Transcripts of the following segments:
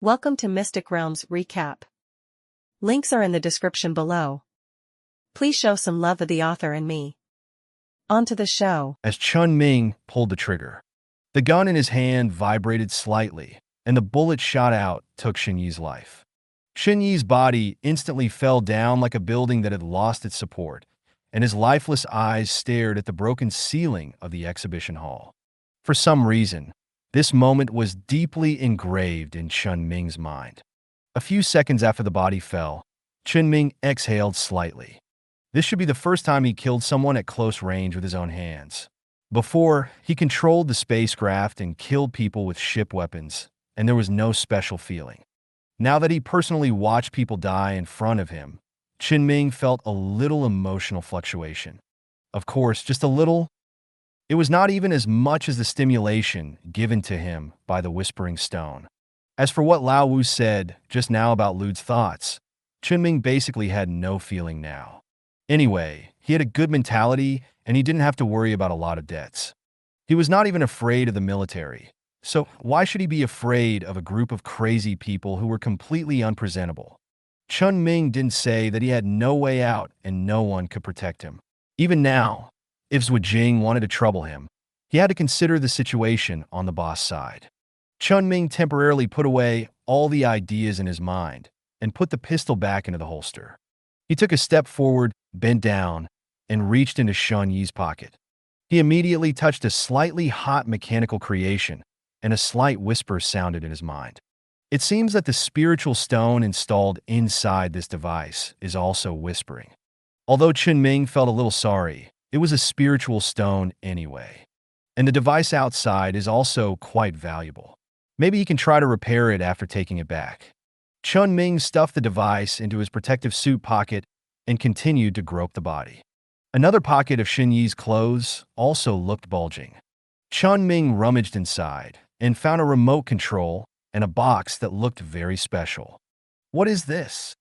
Welcome to Mystic Realms Recap. Links are in the description below. Please show some love of the author and me. On to the show. As Chen Ming pulled the trigger, the gun in his hand vibrated slightly, and the bullet shot out took Xinyi's life. Xinyi's body instantly fell down like a building that had lost its support, and his lifeless eyes stared at the broken ceiling of the exhibition hall. For some reason, this moment was deeply engraved in Chen Ming's mind. A few seconds after the body fell, Chen Ming exhaled slightly. This should be the first time he killed someone at close range with his own hands. Before, he controlled the spacecraft and killed people with ship weapons, and there was no special feeling. Now that he personally watched people die in front of him, Chen Ming felt a little emotional fluctuation. Of course, just a little. It was not even as much as the stimulation given to him by the Whispering Stone. As for what Lao Wu said just now about Lu's thoughts, Chen Ming basically had no feeling now. Anyway, he had a good mentality and he didn't have to worry about a lot of debts. He was not even afraid of the military, so why should he be afraid of a group of crazy people who were completely unpresentable? Chen Ming didn't say that he had no way out and no one could protect him. Even now, if Zhuo Jing wanted to trouble him, he had to consider the situation on the boss side. Chen Ming temporarily put away all the ideas in his mind and put the pistol back into the holster. He took a step forward, bent down, and reached into Shen Yi's pocket. He immediately touched a slightly hot mechanical creation, and a slight whisper sounded in his mind. It seems that the spiritual stone installed inside this device is also whispering. Although Chen Ming felt a little sorry, it was a spiritual stone anyway. And the device outside is also quite valuable. Maybe he can try to repair it after taking it back. Chen Ming stuffed the device into his protective suit pocket and continued to grope the body. Another pocket of Xinyi's clothes also looked bulging. Chen Ming rummaged inside and found a remote control and a box that looked very special. What is this?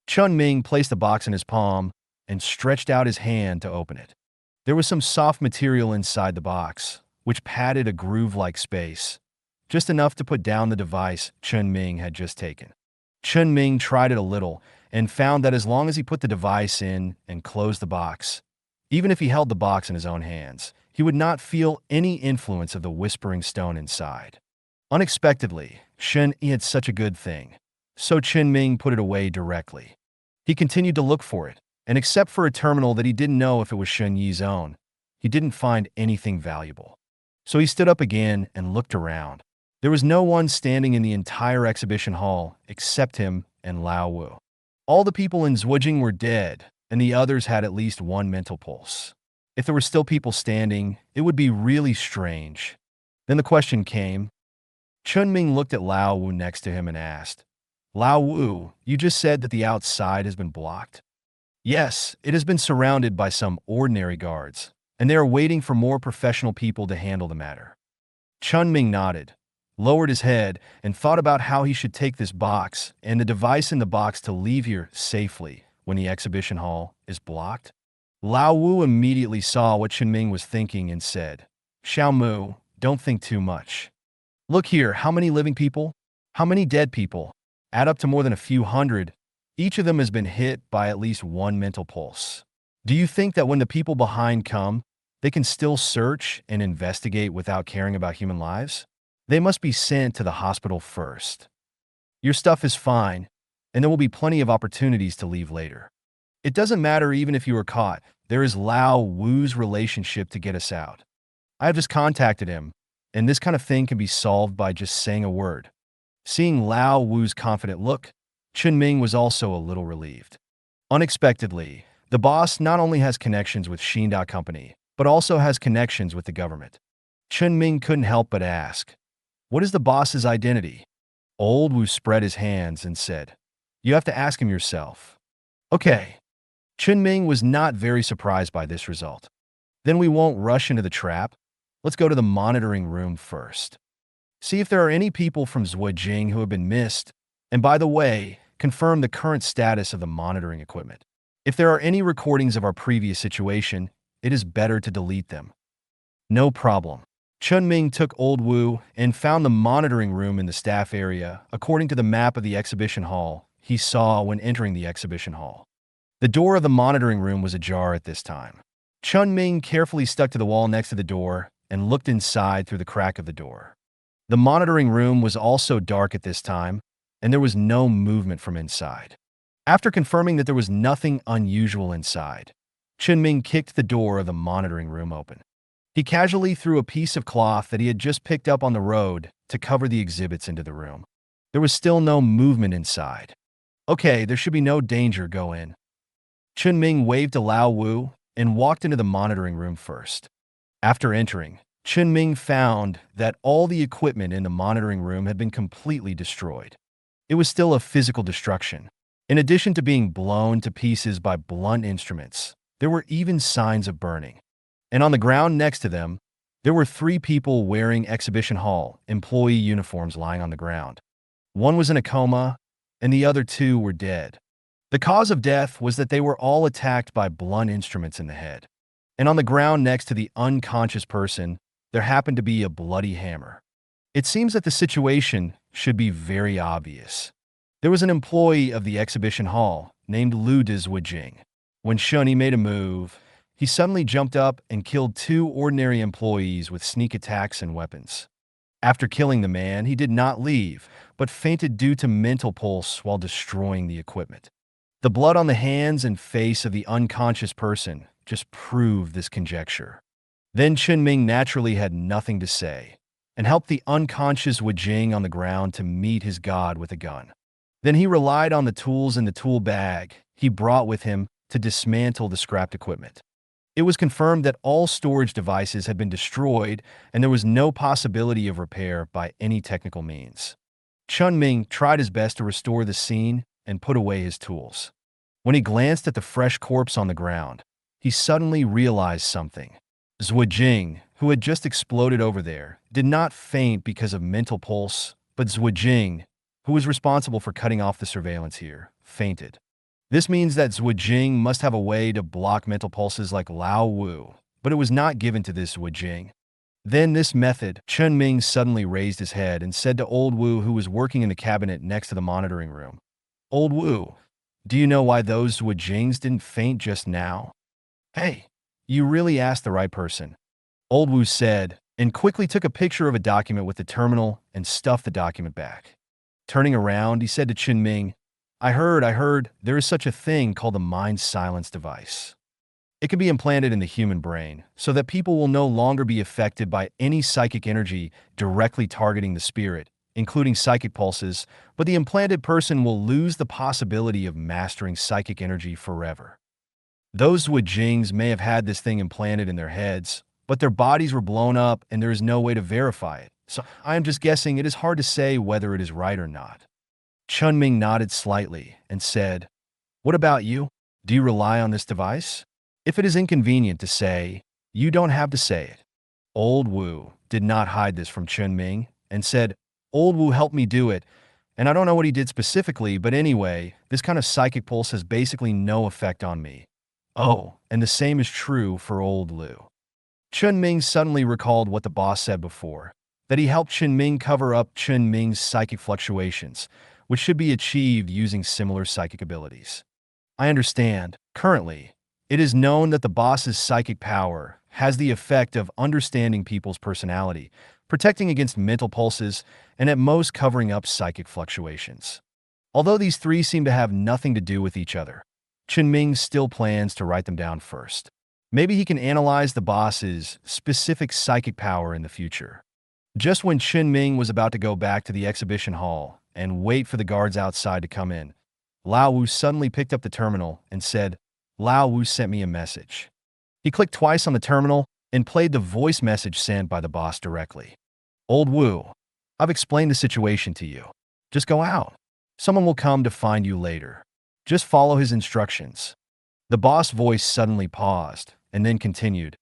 Chen Ming placed the box in his palm and stretched out his hand to open it. There was some soft material inside the box, which padded a groove-like space, just enough to put down the device Chen Ming had just taken. Chen Ming tried it a little and found that as long as he put the device in and closed the box, even if he held the box in his own hands, he would not feel any influence of the Whispering Stone inside. Unexpectedly, Shen Yi had such a good thing, so Chen Ming put it away directly. He continued to look for it, and except for a terminal that he didn't know if it was Shen Yi's own, he didn't find anything valuable. So he stood up again and looked around. There was no one standing in the entire exhibition hall except him and Lao Wu. All the people in Zhuojing were dead, and the others had at least one mental pulse. If there were still people standing, it would be really strange. Then the question came. Chen Ming looked at Lao Wu next to him and asked, "Lao Wu, you just said that the outside has been blocked?" "Yes, it has been surrounded by some ordinary guards, and they are waiting for more professional people to handle the matter." Chen Ming nodded, lowered his head, and thought about how he should take this box and the device in the box to leave here safely when the exhibition hall is blocked. Lao Wu immediately saw what Chen Ming was thinking and said, "Xiao Mu, don't think too much. Look here, how many living people? How many dead people? Add up to more than a few hundred. Each of them has been hit by at least one mental pulse. Do you think that when the people behind come, they can still search and investigate without caring about human lives? They must be sent to the hospital first. Your stuff is fine, and there will be plenty of opportunities to leave later. It doesn't matter even if you are caught. There is Lao Wu's relationship to get us out. I have just contacted him, and this kind of thing can be solved by just saying a word." Seeing Lao Wu's confident look, Chen Ming was also a little relieved. Unexpectedly, the boss not only has connections with Xinda Company, but also has connections with the government. Chen Ming couldn't help but ask, "What is the boss's identity?" Old Wu spread his hands and said, "You have to ask him yourself." "Okay." Chen Ming was not very surprised by this result. "Then we won't rush into the trap. Let's go to the monitoring room first. See if there are any people from Zhuojing who have been missed, and by the way, confirm the current status of the monitoring equipment. If there are any recordings of our previous situation, it is better to delete them." "No problem." Chen Ming took Old Wu and found the monitoring room in the staff area, according to the map of the exhibition hall he saw when entering the exhibition hall. The door of the monitoring room was ajar at this time. Chen Ming carefully stuck to the wall next to the door and looked inside through the crack of the door. The monitoring room was also dark at this time, and there was no movement from inside. After confirming that there was nothing unusual inside, Chen Ming kicked the door of the monitoring room open. He casually threw a piece of cloth that he had just picked up on the road to cover the exhibits into the room. There was still no movement inside. Okay, there should be no danger, go in. Chen Ming waved to Lao Wu and walked into the monitoring room first. After entering, Chen Ming found that all the equipment in the monitoring room had been completely destroyed. It was still a physical destruction. In addition to being blown to pieces by blunt instruments, there were even signs of burning. And on the ground next to them, there were 3 people wearing exhibition hall employee uniforms lying on the ground. One was in a coma, and the other 2 were dead. The cause of death was that they were all attacked by blunt instruments in the head. And on the ground next to the unconscious person, there happened to be a bloody hammer. It seems that the situation should be very obvious. There was an employee of the exhibition hall named Lu Dizwijing. When Shunny made a move, he suddenly jumped up and killed 2 ordinary employees with sneak attacks and weapons. After killing the man, he did not leave, but fainted due to mental pulse while destroying the equipment. The blood on the hands and face of the unconscious person just proved this conjecture. Then Chen Ming naturally had nothing to say, and helped the unconscious Wu Jing on the ground to meet his god with a gun. Then he relied on the tools in the tool bag he brought with him to dismantle the scrapped equipment. It was confirmed that all storage devices had been destroyed and there was no possibility of repair by any technical means. Chen Ming tried his best to restore the scene and put away his tools. When he glanced at the fresh corpse on the ground, he suddenly realized something. Zhu Jing, who had just exploded over there, did not faint because of mental pulse, but Zhu Jing, who was responsible for cutting off the surveillance here, fainted. This means that Zhu Jing must have a way to block mental pulses like Lao Wu, but it was not given to this Zhu Jing. Then this method, Chen Ming suddenly raised his head and said to Old Wu, who was working in the cabinet next to the monitoring room, "Old Wu, do you know why those Zhu Jings didn't faint just now?" "Hey, you really asked the right person," Old Wu said, and quickly took a picture of a document with the terminal and stuffed the document back. Turning around, he said to Chen Ming, I heard, there is such a thing called the mind silence device. It can be implanted in the human brain so that people will no longer be affected by any psychic energy directly targeting the spirit, including psychic pulses, but the implanted person will lose the possibility of mastering psychic energy forever. Those Wu Jings may have had this thing implanted in their heads, but their bodies were blown up and there is no way to verify it. So I am just guessing it is hard to say whether it is right or not. Chen Ming nodded slightly and said, "What about you? Do you rely on this device? If it is inconvenient to say, you don't have to say it." Old Wu did not hide this from Chen Ming and said, "Old Wu helped me do it, and I don't know what he did specifically, but anyway, this kind of psychic pulse has basically no effect on me." Oh, and the same is true for Old Lu. Chen Ming suddenly recalled what the boss said before, that he helped Chen Ming cover up Chen Ming's psychic fluctuations, which should be achieved using similar psychic abilities. I understand. Currently, it is known that the boss's psychic power has the effect of understanding people's personality, protecting against mental pulses, and at most covering up psychic fluctuations. Although these 3 seem to have nothing to do with each other, Chen Ming still plans to write them down first. Maybe he can analyze the boss's specific psychic power in the future. Just when Chen Ming was about to go back to the exhibition hall and wait for the guards outside to come in, Lao Wu suddenly picked up the terminal and said, "Lao Wu sent me a message." He clicked twice on the terminal and played the voice message sent by the boss directly. "Old Wu, I've explained the situation to you. Just go out. Someone will come to find you later. Just follow his instructions." The boss voice suddenly paused and then continued,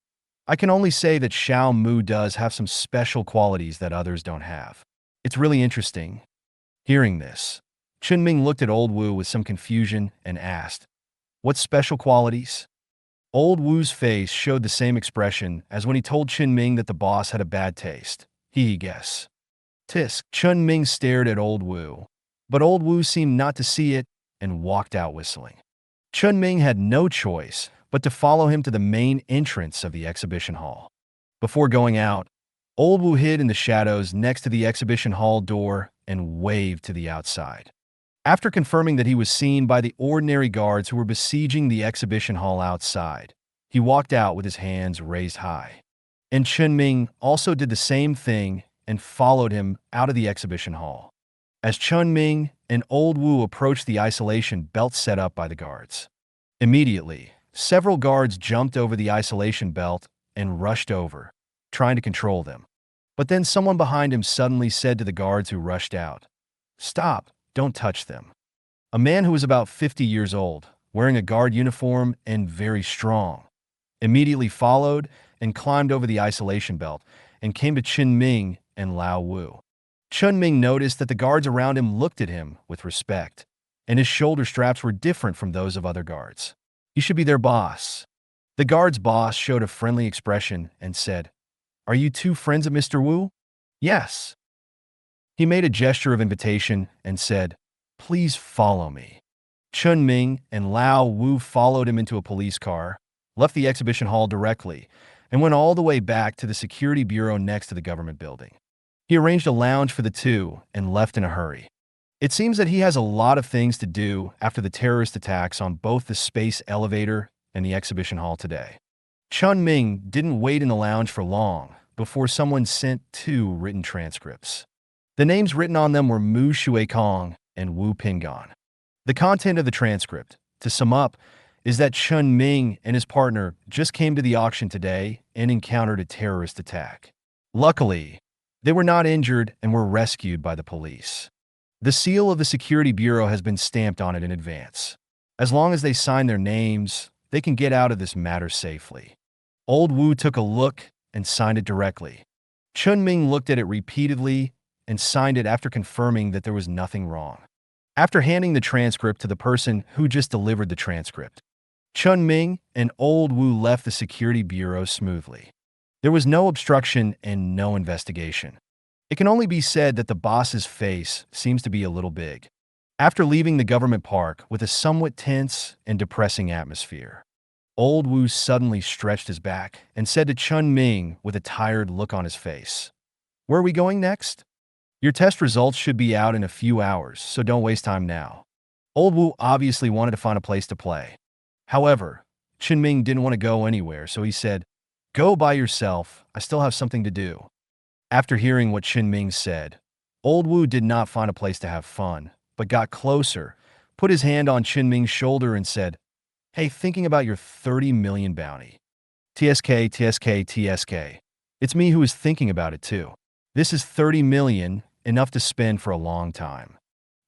"I can only say that Xiao Mu does have some special qualities that others don't have. It's really interesting." Hearing this, Chen Ming looked at Old Wu with some confusion and asked, "What special qualities?" Old Wu's face showed the same expression as when he told Chen Ming that the boss had a bad taste. He guess. Tisk. Chen Ming stared at Old Wu, but Old Wu seemed not to see it and walked out whistling. Chen Ming had no choice but to follow him to the main entrance of the exhibition hall. Before going out, Old Wu hid in the shadows next to the exhibition hall door and waved to the outside. After confirming that he was seen by the ordinary guards who were besieging the exhibition hall outside, he walked out with his hands raised high. And Chen Ming also did the same thing and followed him out of the exhibition hall. As Chen Ming and Old Wu approached the isolation belt set up by the guards, immediately, several guards jumped over the isolation belt and rushed over, trying to control them. But then someone behind him suddenly said to the guards who rushed out, "Stop, don't touch them." A man who was about 50 years old, wearing a guard uniform and very strong, immediately followed and climbed over the isolation belt and came to Chen Ming and Lao Wu. Chen Ming noticed that the guards around him looked at him with respect, and his shoulder straps were different from those of other guards. He should be their boss. The guard's boss showed a friendly expression and said, "Are you two friends of Mr. Wu?" "Yes." He made a gesture of invitation and said, "Please follow me." Chen Ming and Lao Wu followed him into a police car, left the exhibition hall directly, and went all the way back to the security bureau next to the government building. He arranged a lounge for the two and left in a hurry. It seems that he has a lot of things to do after the terrorist attacks on both the space elevator and the exhibition hall today. Chen Ming didn't wait in the lounge for long before someone sent 2 written transcripts. The names written on them were Mu Shuekong and Wu Pingan. The content of the transcript, to sum up, is that Chen Ming and his partner just came to the auction today and encountered a terrorist attack. Luckily, they were not injured and were rescued by the police. The seal of the security bureau has been stamped on it in advance. As long as they sign their names, they can get out of this matter safely. Old Wu took a look and signed it directly. Chen Ming looked at it repeatedly and signed it after confirming that there was nothing wrong. After handing the transcript to the person who just delivered the transcript, Chen Ming and Old Wu left the security bureau smoothly. There was no obstruction and no investigation. It can only be said that the boss's face seems to be a little big. After leaving the government park with a somewhat tense and depressing atmosphere, Old Wu suddenly stretched his back and said to Chen Ming with a tired look on his face, "Where are we going next? Your test results should be out in a few hours, so don't waste time now." Old Wu obviously wanted to find a place to play. However, Chen Ming didn't want to go anywhere, so he said, "Go by yourself, I still have something to do." After hearing what Chen Ming said, Old Wu did not find a place to have fun, but got closer, put his hand on Chen Ming's shoulder and said, "Hey, thinking about your 30 million bounty." TSK, TSK, TSK. It's me who is thinking about it too. This is 30 million, enough to spend for a long time.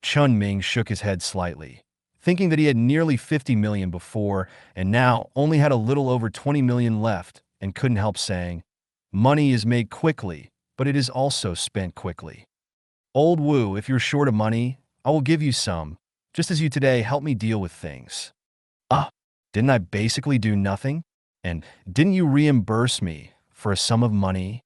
Chen Ming shook his head slightly, thinking that he had nearly 50 million before and now only had a little over 20 million left, and couldn't help saying, "Money is made quickly, but it is also spent quickly." "Old Wu, if you're short of money, I will give you some, just as you today helped me deal with things." Didn't I basically do nothing? And didn't you reimburse me for a sum of money?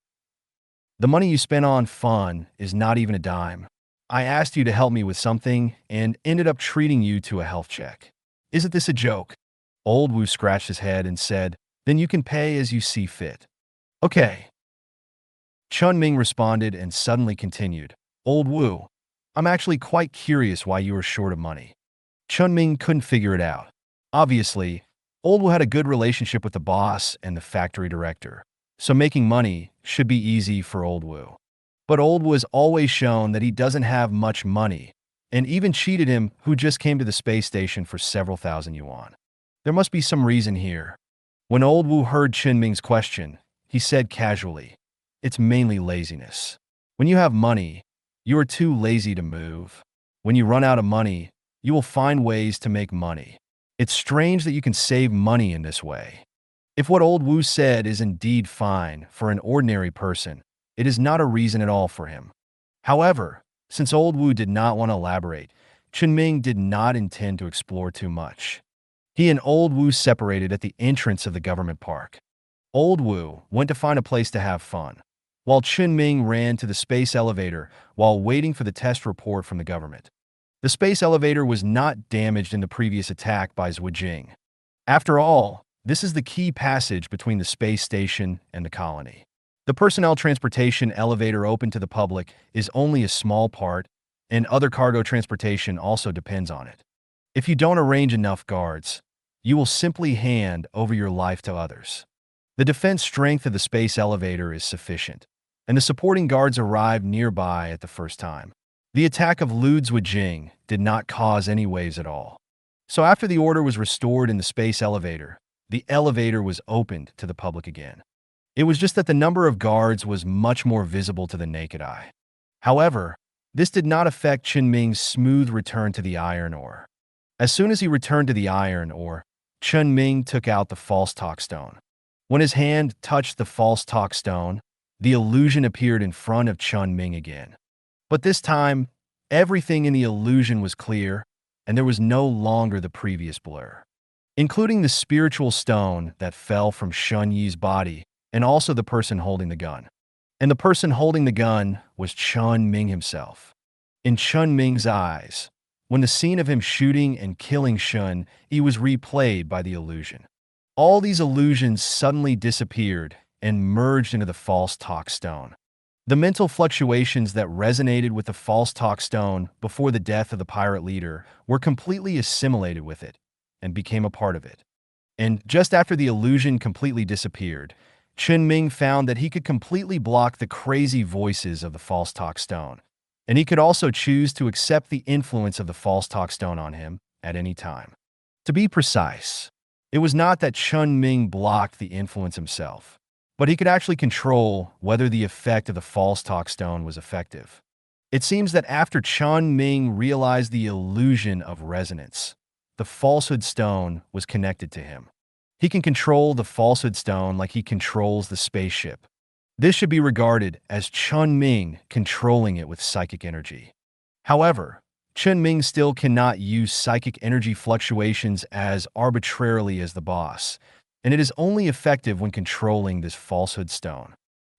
The money you spent on fun is not even a dime. I asked you to help me with something and ended up treating you to a health check. Isn't this a joke? Old Wu scratched his head and said, "Then you can pay as you see fit." "Okay." Chen Ming responded and suddenly continued, "Old Wu, I'm actually quite curious why you are short of money." Chen Ming couldn't figure it out. Obviously, Old Wu had a good relationship with the boss and the factory director, so making money should be easy for Old Wu. But Old Wu has always shown that he doesn't have much money, and even cheated him who just came to the space station for several thousand yuan. There must be some reason here. When Old Wu heard Chen Ming's question, he said casually, "It's mainly laziness. When you have money, you are too lazy to move. When you run out of money, you will find ways to make money. It's strange that you can save money in this way." If what Old Wu said is indeed fine for an ordinary person, it is not a reason at all for him. However, since Old Wu did not want to elaborate, Chen Ming did not intend to explore too much. He and Old Wu separated at the entrance of the government park. Old Wu went to find a place to have fun, while Chen Ming ran to the space elevator while waiting for the test report from the government. The space elevator was not damaged in the previous attack by Zhuijing. After all, this is the key passage between the space station and the colony. The personnel transportation elevator open to the public is only a small part, and other cargo transportation also depends on it. If you don't arrange enough guards, you will simply hand over your life to others. The defense strength of the space elevator is sufficient, and the supporting guards arrived nearby at the first time. The attack of Lu Zhuijing did not cause any waves at all. So after the order was restored in the space elevator, the elevator was opened to the public again. It was just that the number of guards was much more visible to the naked eye. However, this did not affect Chen Ming's smooth return to the iron ore. As soon as he returned to the iron ore, Chen Ming took out the false talk stone. When his hand touched the false talk stone, the illusion appeared in front of Chen Ming again. But this time, everything in the illusion was clear, and there was no longer the previous blur, including the spiritual stone that fell from Shun Yi's body and also the person holding the gun. And the person holding the gun was Chen Ming himself. In Chen Ming's eyes, when the scene of him shooting and killing Shun Yi was replayed by the illusion, all these illusions suddenly disappeared and merged into the false talk stone. The mental fluctuations that resonated with the false talk stone before the death of the pirate leader were completely assimilated with it and became a part of it. And just after the illusion completely disappeared, Chen Ming found that he could completely block the crazy voices of the false talk stone, and he could also choose to accept the influence of the false talk stone on him at any time. To be precise, it was not that Chen Ming blocked the influence himself, but he could actually control whether the effect of the false talk stone was effective. It seems that after Chen Ming realized the illusion of resonance, the falsehood stone was connected to him. He can control the falsehood stone like he controls the spaceship. This should be regarded as Chen Ming controlling it with psychic energy. However, Chen Ming still cannot use psychic energy fluctuations as arbitrarily as the boss, and it is only effective when controlling this falsehood stone.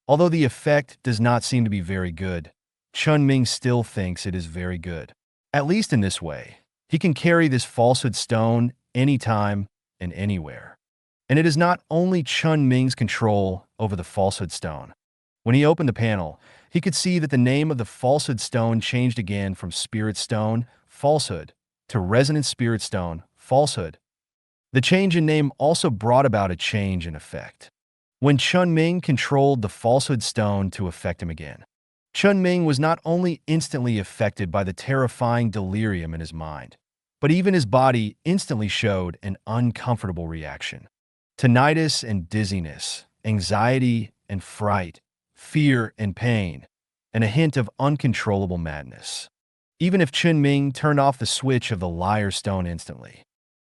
Although the effect does not seem to be very good, Chen Ming still thinks it is very good. At least in this way, he can carry this falsehood stone anytime and anywhere. And it is not only Chen Ming's control over the falsehood stone. When he opened the panel, he could see that the name of the falsehood stone changed again from spirit stone, falsehood, to resonant spirit stone, falsehood. The change in name also brought about a change in effect. When Chen Ming controlled the falsehood stone to affect him again, Chen Ming was not only instantly affected by the terrifying delirium in his mind, but even his body instantly showed an uncomfortable reaction. Tinnitus and dizziness, anxiety and fright, fear and pain, and a hint of uncontrollable madness. Even if Chen Ming turned off the switch of the liar stone instantly.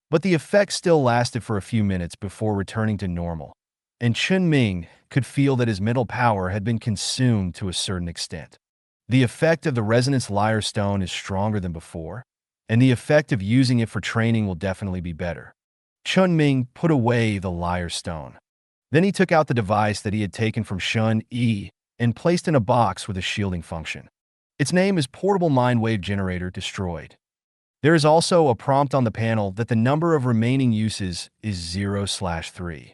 But the effect still lasted for a few minutes before returning to normal, and Chen Ming could feel that his mental power had been consumed to a certain extent. The effect of the resonance liar stone is stronger than before, and the effect of using it for training will definitely be better. Chen Ming put away the liar stone. Then he took out the device that he had taken from Shun Yi and placed in a box with a shielding function. Its name is Portable Mind Wave Generator Destroyed. There is also a prompt on the panel that the number of remaining uses is 0/3.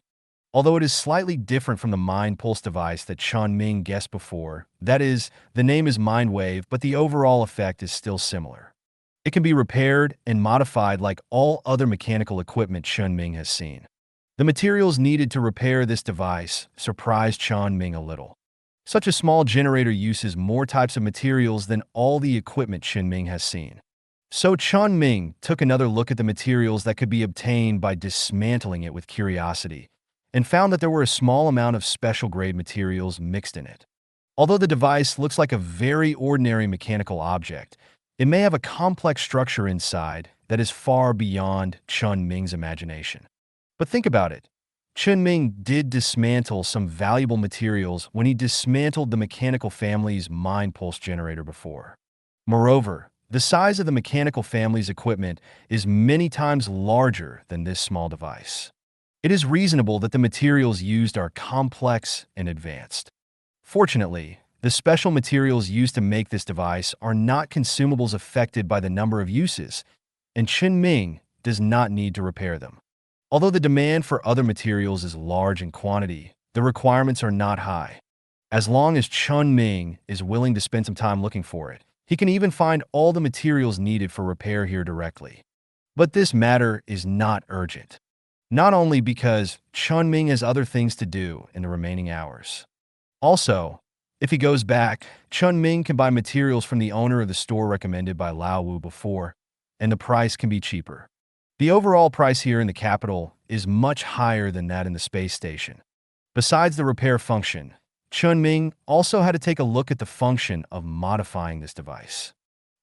Although it is slightly different from the Mind Pulse device that Chen Ming guessed before, that is, the name is Mind Wave, but the overall effect is still similar. It can be repaired and modified like all other mechanical equipment Chen Ming has seen. The materials needed to repair this device surprised Chen Ming a little. Such a small generator uses more types of materials than all the equipment Chen Ming has seen. So Chen Ming took another look at the materials that could be obtained by dismantling it with curiosity, and found that there were a small amount of special-grade materials mixed in it. Although the device looks like a very ordinary mechanical object, it may have a complex structure inside that is far beyond Chen Ming's imagination. But think about it. Chen Ming did dismantle some valuable materials when he dismantled the mechanical family's mind pulse generator before. Moreover, the size of the mechanical family's equipment is many times larger than this small device. It is reasonable that the materials used are complex and advanced. Fortunately, the special materials used to make this device are not consumables affected by the number of uses, and Chen Ming does not need to repair them. Although the demand for other materials is large in quantity, the requirements are not high. As long as Chen Ming is willing to spend some time looking for it, he can even find all the materials needed for repair here directly. But this matter is not urgent. Not only because Chen Ming has other things to do in the remaining hours. Also, if he goes back, Chen Ming can buy materials from the owner of the store recommended by Lao Wu before, and the price can be cheaper. The overall price here in the capital is much higher than that in the space station. Besides the repair function, Chen Ming also had to take a look at the function of modifying this device.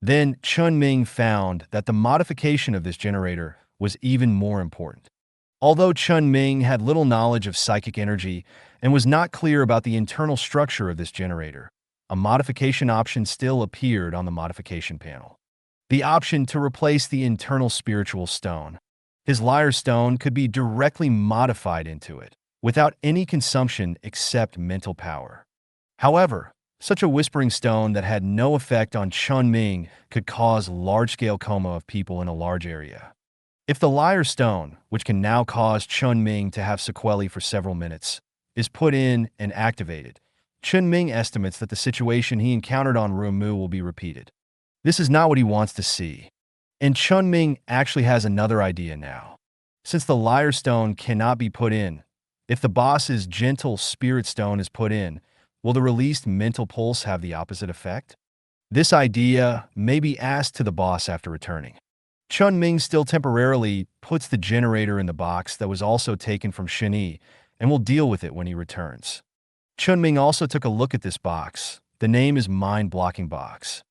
Then Chen Ming found that the modification of this generator was even more important. Although Chen Ming had little knowledge of psychic energy and was not clear about the internal structure of this generator, a modification option still appeared on the modification panel. The option to replace the internal spiritual stone. His lyre stone could be directly modified into it, without any consumption except mental power. However, such a whispering stone that had no effect on Chen Ming could cause large-scale coma of people in a large area. If the lyre stone, which can now cause Chen Ming to have sequelae for several minutes, is put in and activated, Chen Ming estimates that the situation he encountered on Room Mu will be repeated. This is not what he wants to see. And Chen Ming actually has another idea now. Since the lyre stone cannot be put in, if the boss's gentle spirit stone is put in, will the released mental pulse have the opposite effect? This idea may be asked to the boss after returning. Chen Ming still temporarily puts the generator in the box that was also taken from Shen Yi and will deal with it when he returns. Chen Ming also took a look at this box. The name is Mind-Blocking Box.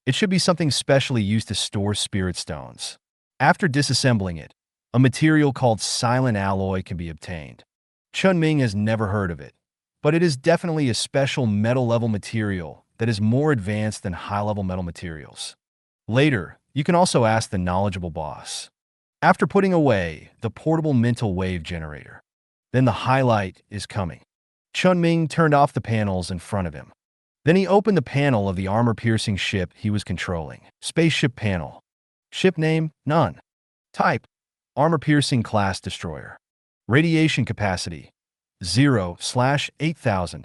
It should be something specially used to store spirit stones. After disassembling it, a material called silent alloy can be obtained. Chen Ming has never heard of it, but it is definitely a special metal-level material that is more advanced than high-level metal materials. Later, you can also ask the knowledgeable boss. After putting away the portable mental wave generator, then the highlight is coming. Chen Ming turned off the panels in front of him. Then he opened the panel of the armor-piercing ship he was controlling. Spaceship panel. Ship name, none. Type, armor-piercing class destroyer. Radiation capacity, 0/8000.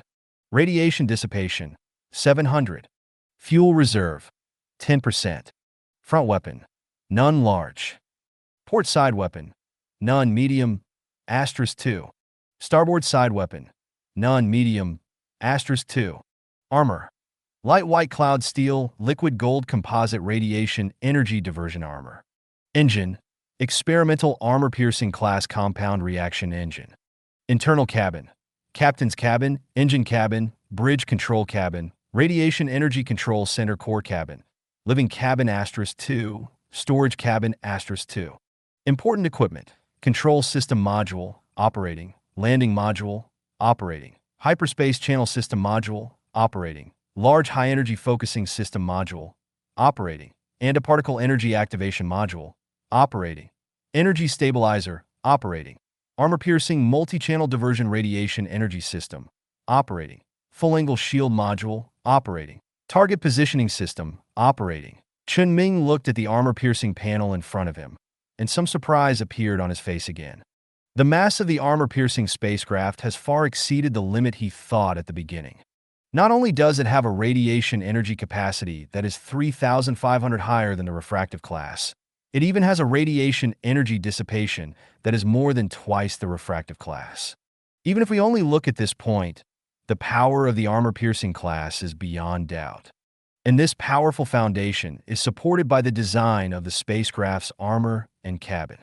Radiation dissipation, 700. Fuel reserve, 10%. Front weapon, none large. Port side weapon, none medium, *2. Starboard side weapon, none medium, *2. Armor, light white cloud steel, liquid gold composite radiation energy diversion armor. Engine, experimental armor-piercing class compound reaction engine. Internal cabin, captain's cabin, engine cabin, bridge control cabin, radiation energy control center core cabin, living cabin *2, storage cabin *2. Important equipment, control system module, operating, landing module, operating, hyperspace channel system module, operating, large high-energy focusing system module, operating, antiparticle energy activation module, operating, energy stabilizer, operating, armor-piercing multi-channel diversion radiation energy system, operating, full-angle shield module, operating, target positioning system, operating. Chen Ming looked at the armor-piercing panel in front of him, and some surprise appeared on his face again. The mass of the armor-piercing spacecraft has far exceeded the limit he thought at the beginning. Not only does it have a radiation energy capacity that is 3,500 higher than the refractive class, it even has a radiation energy dissipation that is more than twice the refractive class. Even if we only look at this point, the power of the armor-piercing class is beyond doubt. And this powerful foundation is supported by the design of the spacecraft's armor and cabin.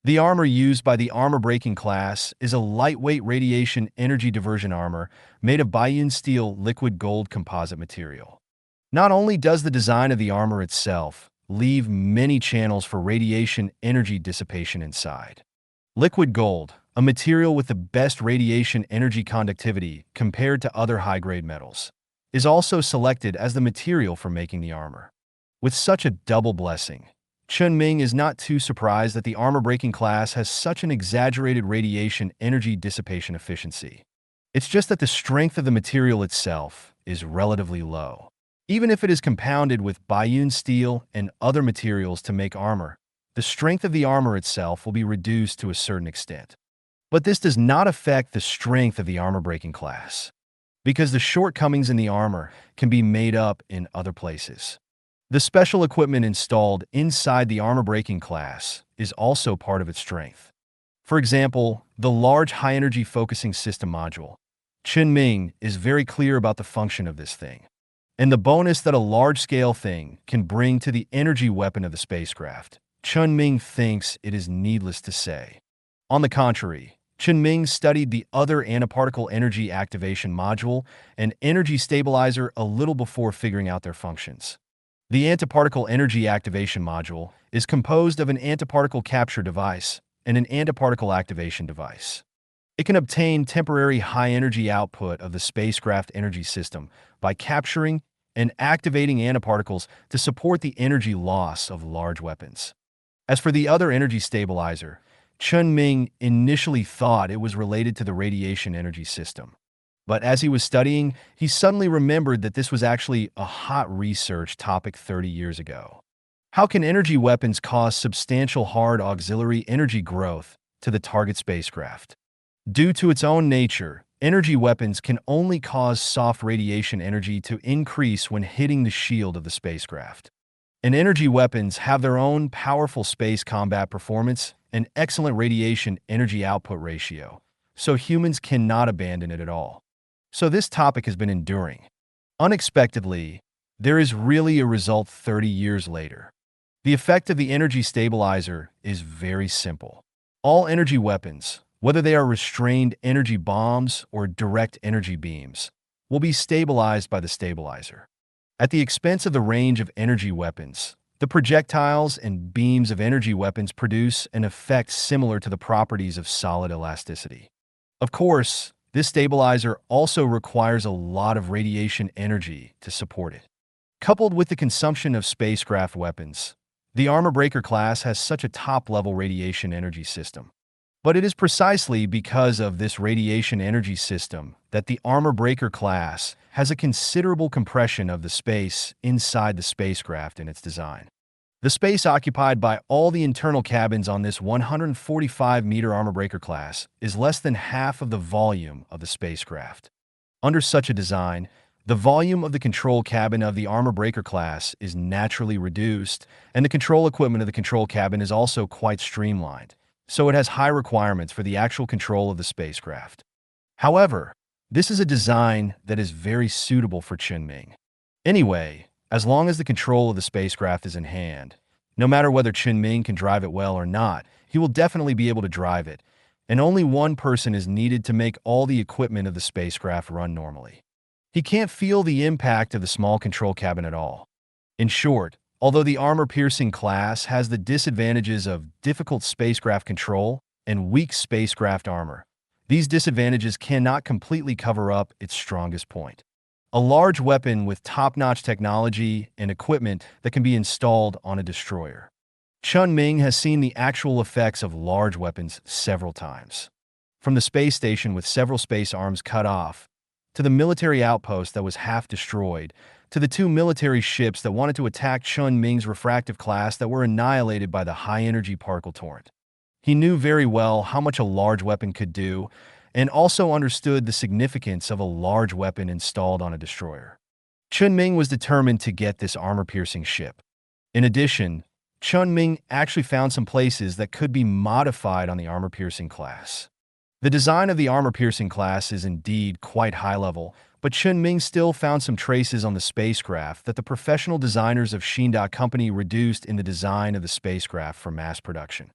The armor used by the armor-breaking class is a lightweight radiation energy diversion armor made of Baiyun steel liquid gold composite material. Not only does the design of the armor itself leave many channels for radiation energy dissipation inside. Liquid gold, a material with the best radiation energy conductivity compared to other high-grade metals, is also selected as the material for making the armor. With such a double blessing, Chen Ming is not too surprised that the armor-breaking class has such an exaggerated radiation energy dissipation efficiency. It's just that the strength of the material itself is relatively low. Even if it is compounded with Bayun steel and other materials to make armor, the strength of the armor itself will be reduced to a certain extent. But this does not affect the strength of the armor-breaking class, because the shortcomings in the armor can be made up in other places. The special equipment installed inside the armor-breaking class is also part of its strength. For example, the large high-energy focusing system module. Chen Ming is very clear about the function of this thing, and the bonus that a large-scale thing can bring to the energy weapon of the spacecraft. Chen Ming thinks it is needless to say. On the contrary, Chen Ming studied the other antiparticle energy activation module and energy stabilizer a little before figuring out their functions. The antiparticle energy activation module is composed of an antiparticle capture device and an antiparticle activation device. It can obtain temporary high-energy output of the spacecraft energy system by capturing and activating antiparticles to support the energy loss of large weapons. As for the other energy stabilizer, Chen Ming initially thought it was related to the radiation energy system. But as he was studying, he suddenly remembered that this was actually a hot research topic 30 years ago. How can energy weapons cause substantial hard auxiliary energy growth to the target spacecraft? Due to its own nature, energy weapons can only cause soft radiation energy to increase when hitting the shield of the spacecraft. And energy weapons have their own powerful space combat performance and excellent radiation energy output ratio, so humans cannot abandon it at all. So this topic has been enduring. Unexpectedly, there is really a result 30 years later. The effect of the energy stabilizer is very simple. All energy weapons, whether they are restrained energy bombs or direct energy beams, will be stabilized by the stabilizer. At the expense of the range of energy weapons, the projectiles and beams of energy weapons produce an effect similar to the properties of solid elasticity. Of course, this stabilizer also requires a lot of radiation energy to support it. Coupled with the consumption of spacecraft weapons, the armor breaker class has such a top-level radiation energy system. But it is precisely because of this radiation energy system that the armor breaker class has a considerable compression of the space inside the spacecraft in its design. The space occupied by all the internal cabins on this 145-meter armor breaker class is less than half of the volume of the spacecraft. Under such a design, the volume of the control cabin of the armor breaker class is naturally reduced, and the control equipment of the control cabin is also quite streamlined, so it has high requirements for the actual control of the spacecraft. However, this is a design that is very suitable for Chen Ming. Anyway, as long as the control of the spacecraft is in hand, no matter whether Chen Ming can drive it well or not, he will definitely be able to drive it, and only one person is needed to make all the equipment of the spacecraft run normally. He can't feel the impact of the small control cabin at all. In short, although the armor-piercing class has the disadvantages of difficult spacecraft control and weak spacecraft armor, these disadvantages cannot completely cover up its strongest point: a large weapon with top-notch technology and equipment that can be installed on a destroyer. Chen Ming has seen the actual effects of large weapons several times. From the space station with several space arms cut off, to the military outpost that was half destroyed, to the two military ships that wanted to attack Chen Ming's refractive class that were annihilated by the high-energy particle torrent. He knew very well how much a large weapon could do, and also understood the significance of a large weapon installed on a destroyer. Chen Ming was determined to get this armor-piercing ship. In addition, Chen Ming actually found some places that could be modified on the armor-piercing class. The design of the armor-piercing class is indeed quite high-level, but Chen Ming still found some traces on the spacecraft that the professional designers of Xinda Company reduced in the design of the spacecraft for mass production.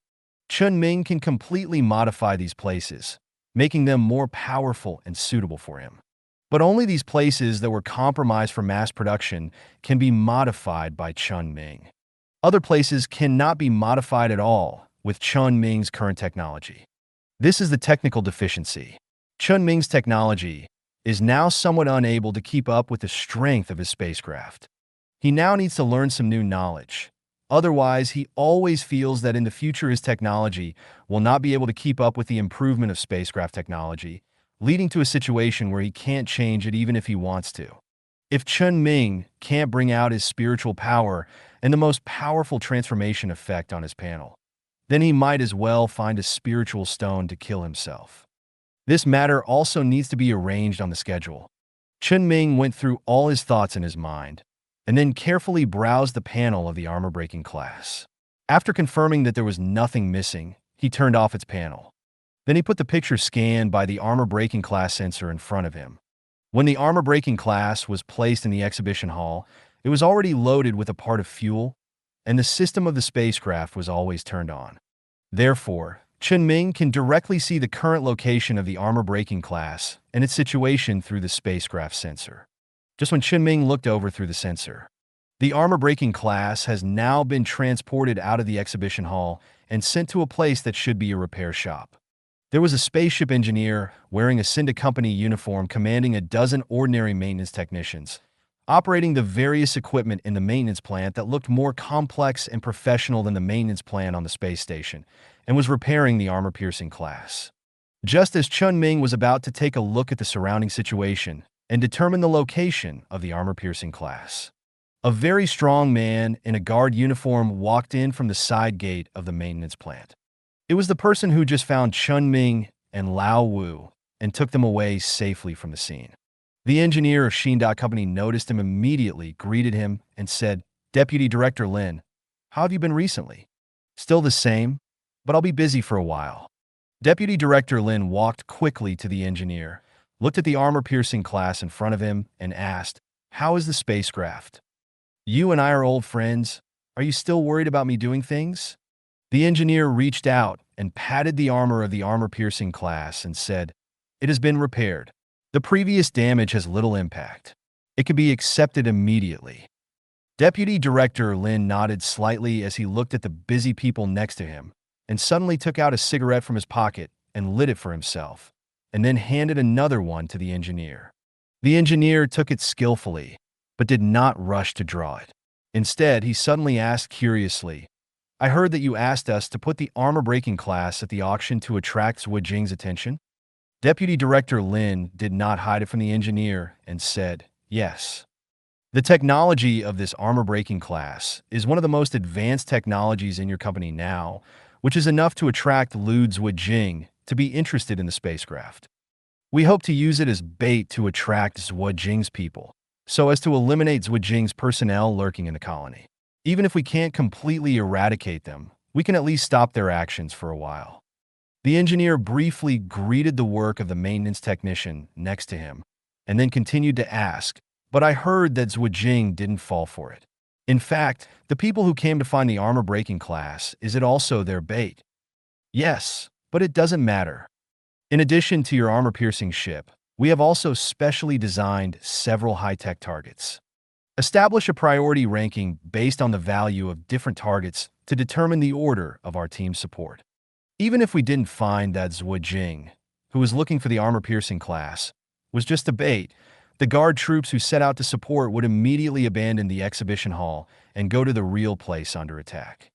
Chen Ming can completely modify these places, making them more powerful and suitable for him. But only these places that were compromised for mass production can be modified by Chen Ming. Other places cannot be modified at all with Chen Ming's current technology. This is the technical deficiency. Chen Ming's technology is now somewhat unable to keep up with the strength of his spacecraft. He now needs to learn some new knowledge. Otherwise, he always feels that in the future his technology will not be able to keep up with the improvement of spacecraft technology, leading to a situation where he can't change it even if he wants to. If Chen Ming can't bring out his spiritual power and the most powerful transformation effect on his panel, then he might as well find a spiritual stone to kill himself. This matter also needs to be arranged on the schedule. Chen Ming went through all his thoughts in his mind, and then carefully browsed the panel of the armor-breaking class. After confirming that there was nothing missing, he turned off its panel. Then he put the picture scanned by the armor-breaking class sensor in front of him. When the armor-breaking class was placed in the exhibition hall, it was already loaded with a part of fuel, and the system of the spacecraft was always turned on. Therefore, Chen Ming can directly see the current location of the armor-breaking class and its situation through the spacecraft sensor. Just when Chen Ming looked over through the sensor, the armor-breaking class has now been transported out of the exhibition hall and sent to a place that should be a repair shop. There was a spaceship engineer wearing a Cinda Company uniform commanding a dozen ordinary maintenance technicians, operating the various equipment in the maintenance plant that looked more complex and professional than the maintenance plant on the space station, and was repairing the armor-piercing class. Just as Chen Ming was about to take a look at the surrounding situation and determine the location of the armor-piercing class, a very strong man in a guard uniform walked in from the side gate of the maintenance plant. It was the person who just found Chen Ming and Lao Wu and took them away safely from the scene. The engineer of Cinda Company noticed him immediately, greeted him, and said, "Deputy Director Lin, how have you been recently?" "Still the same, but I'll be busy for a while." Deputy Director Lin walked quickly to the engineer, looked at the armor-piercing class in front of him, and asked, "How is the spacecraft? You and I are old friends. Are you still worried about me doing things?" The engineer reached out and patted the armor of the armor-piercing class and said, "It has been repaired. The previous damage has little impact. It can be accepted immediately." Deputy Director Lin nodded slightly as he looked at the busy people next to him and suddenly took out a cigarette from his pocket and lit it for himself, and then handed another one to the engineer. The engineer took it skillfully, but did not rush to draw it. Instead, he suddenly asked curiously, "I heard that you asked us to put the armor-breaking class at the auction to attract Zhuo Jing's attention?" Deputy Director Lin did not hide it from the engineer and said, "Yes. The technology of this armor-breaking class is one of the most advanced technologies in your company now, which is enough to attract Lu Zhuo to be interested in the spacecraft. We hope to use it as bait to attract Zhuo Jing's people, so as to eliminate Zhuo Jing's personnel lurking in the colony. Even if we can't completely eradicate them, we can at least stop their actions for a while." The engineer briefly greeted the work of the maintenance technician next to him, and then continued to ask, "But I heard that Zhuo Jing didn't fall for it. In fact, the people who came to find the armor-breaking class, is it also their bait?" "Yes, but it doesn't matter. In addition to your armor-piercing ship, we have also specially designed several high-tech targets. Establish a priority ranking based on the value of different targets to determine the order of our team's support. Even if we didn't find that Zhuo Jing, who was looking for the armor-piercing class, was just a bait, the guard troops who set out to support would immediately abandon the exhibition hall and go to the real place under attack.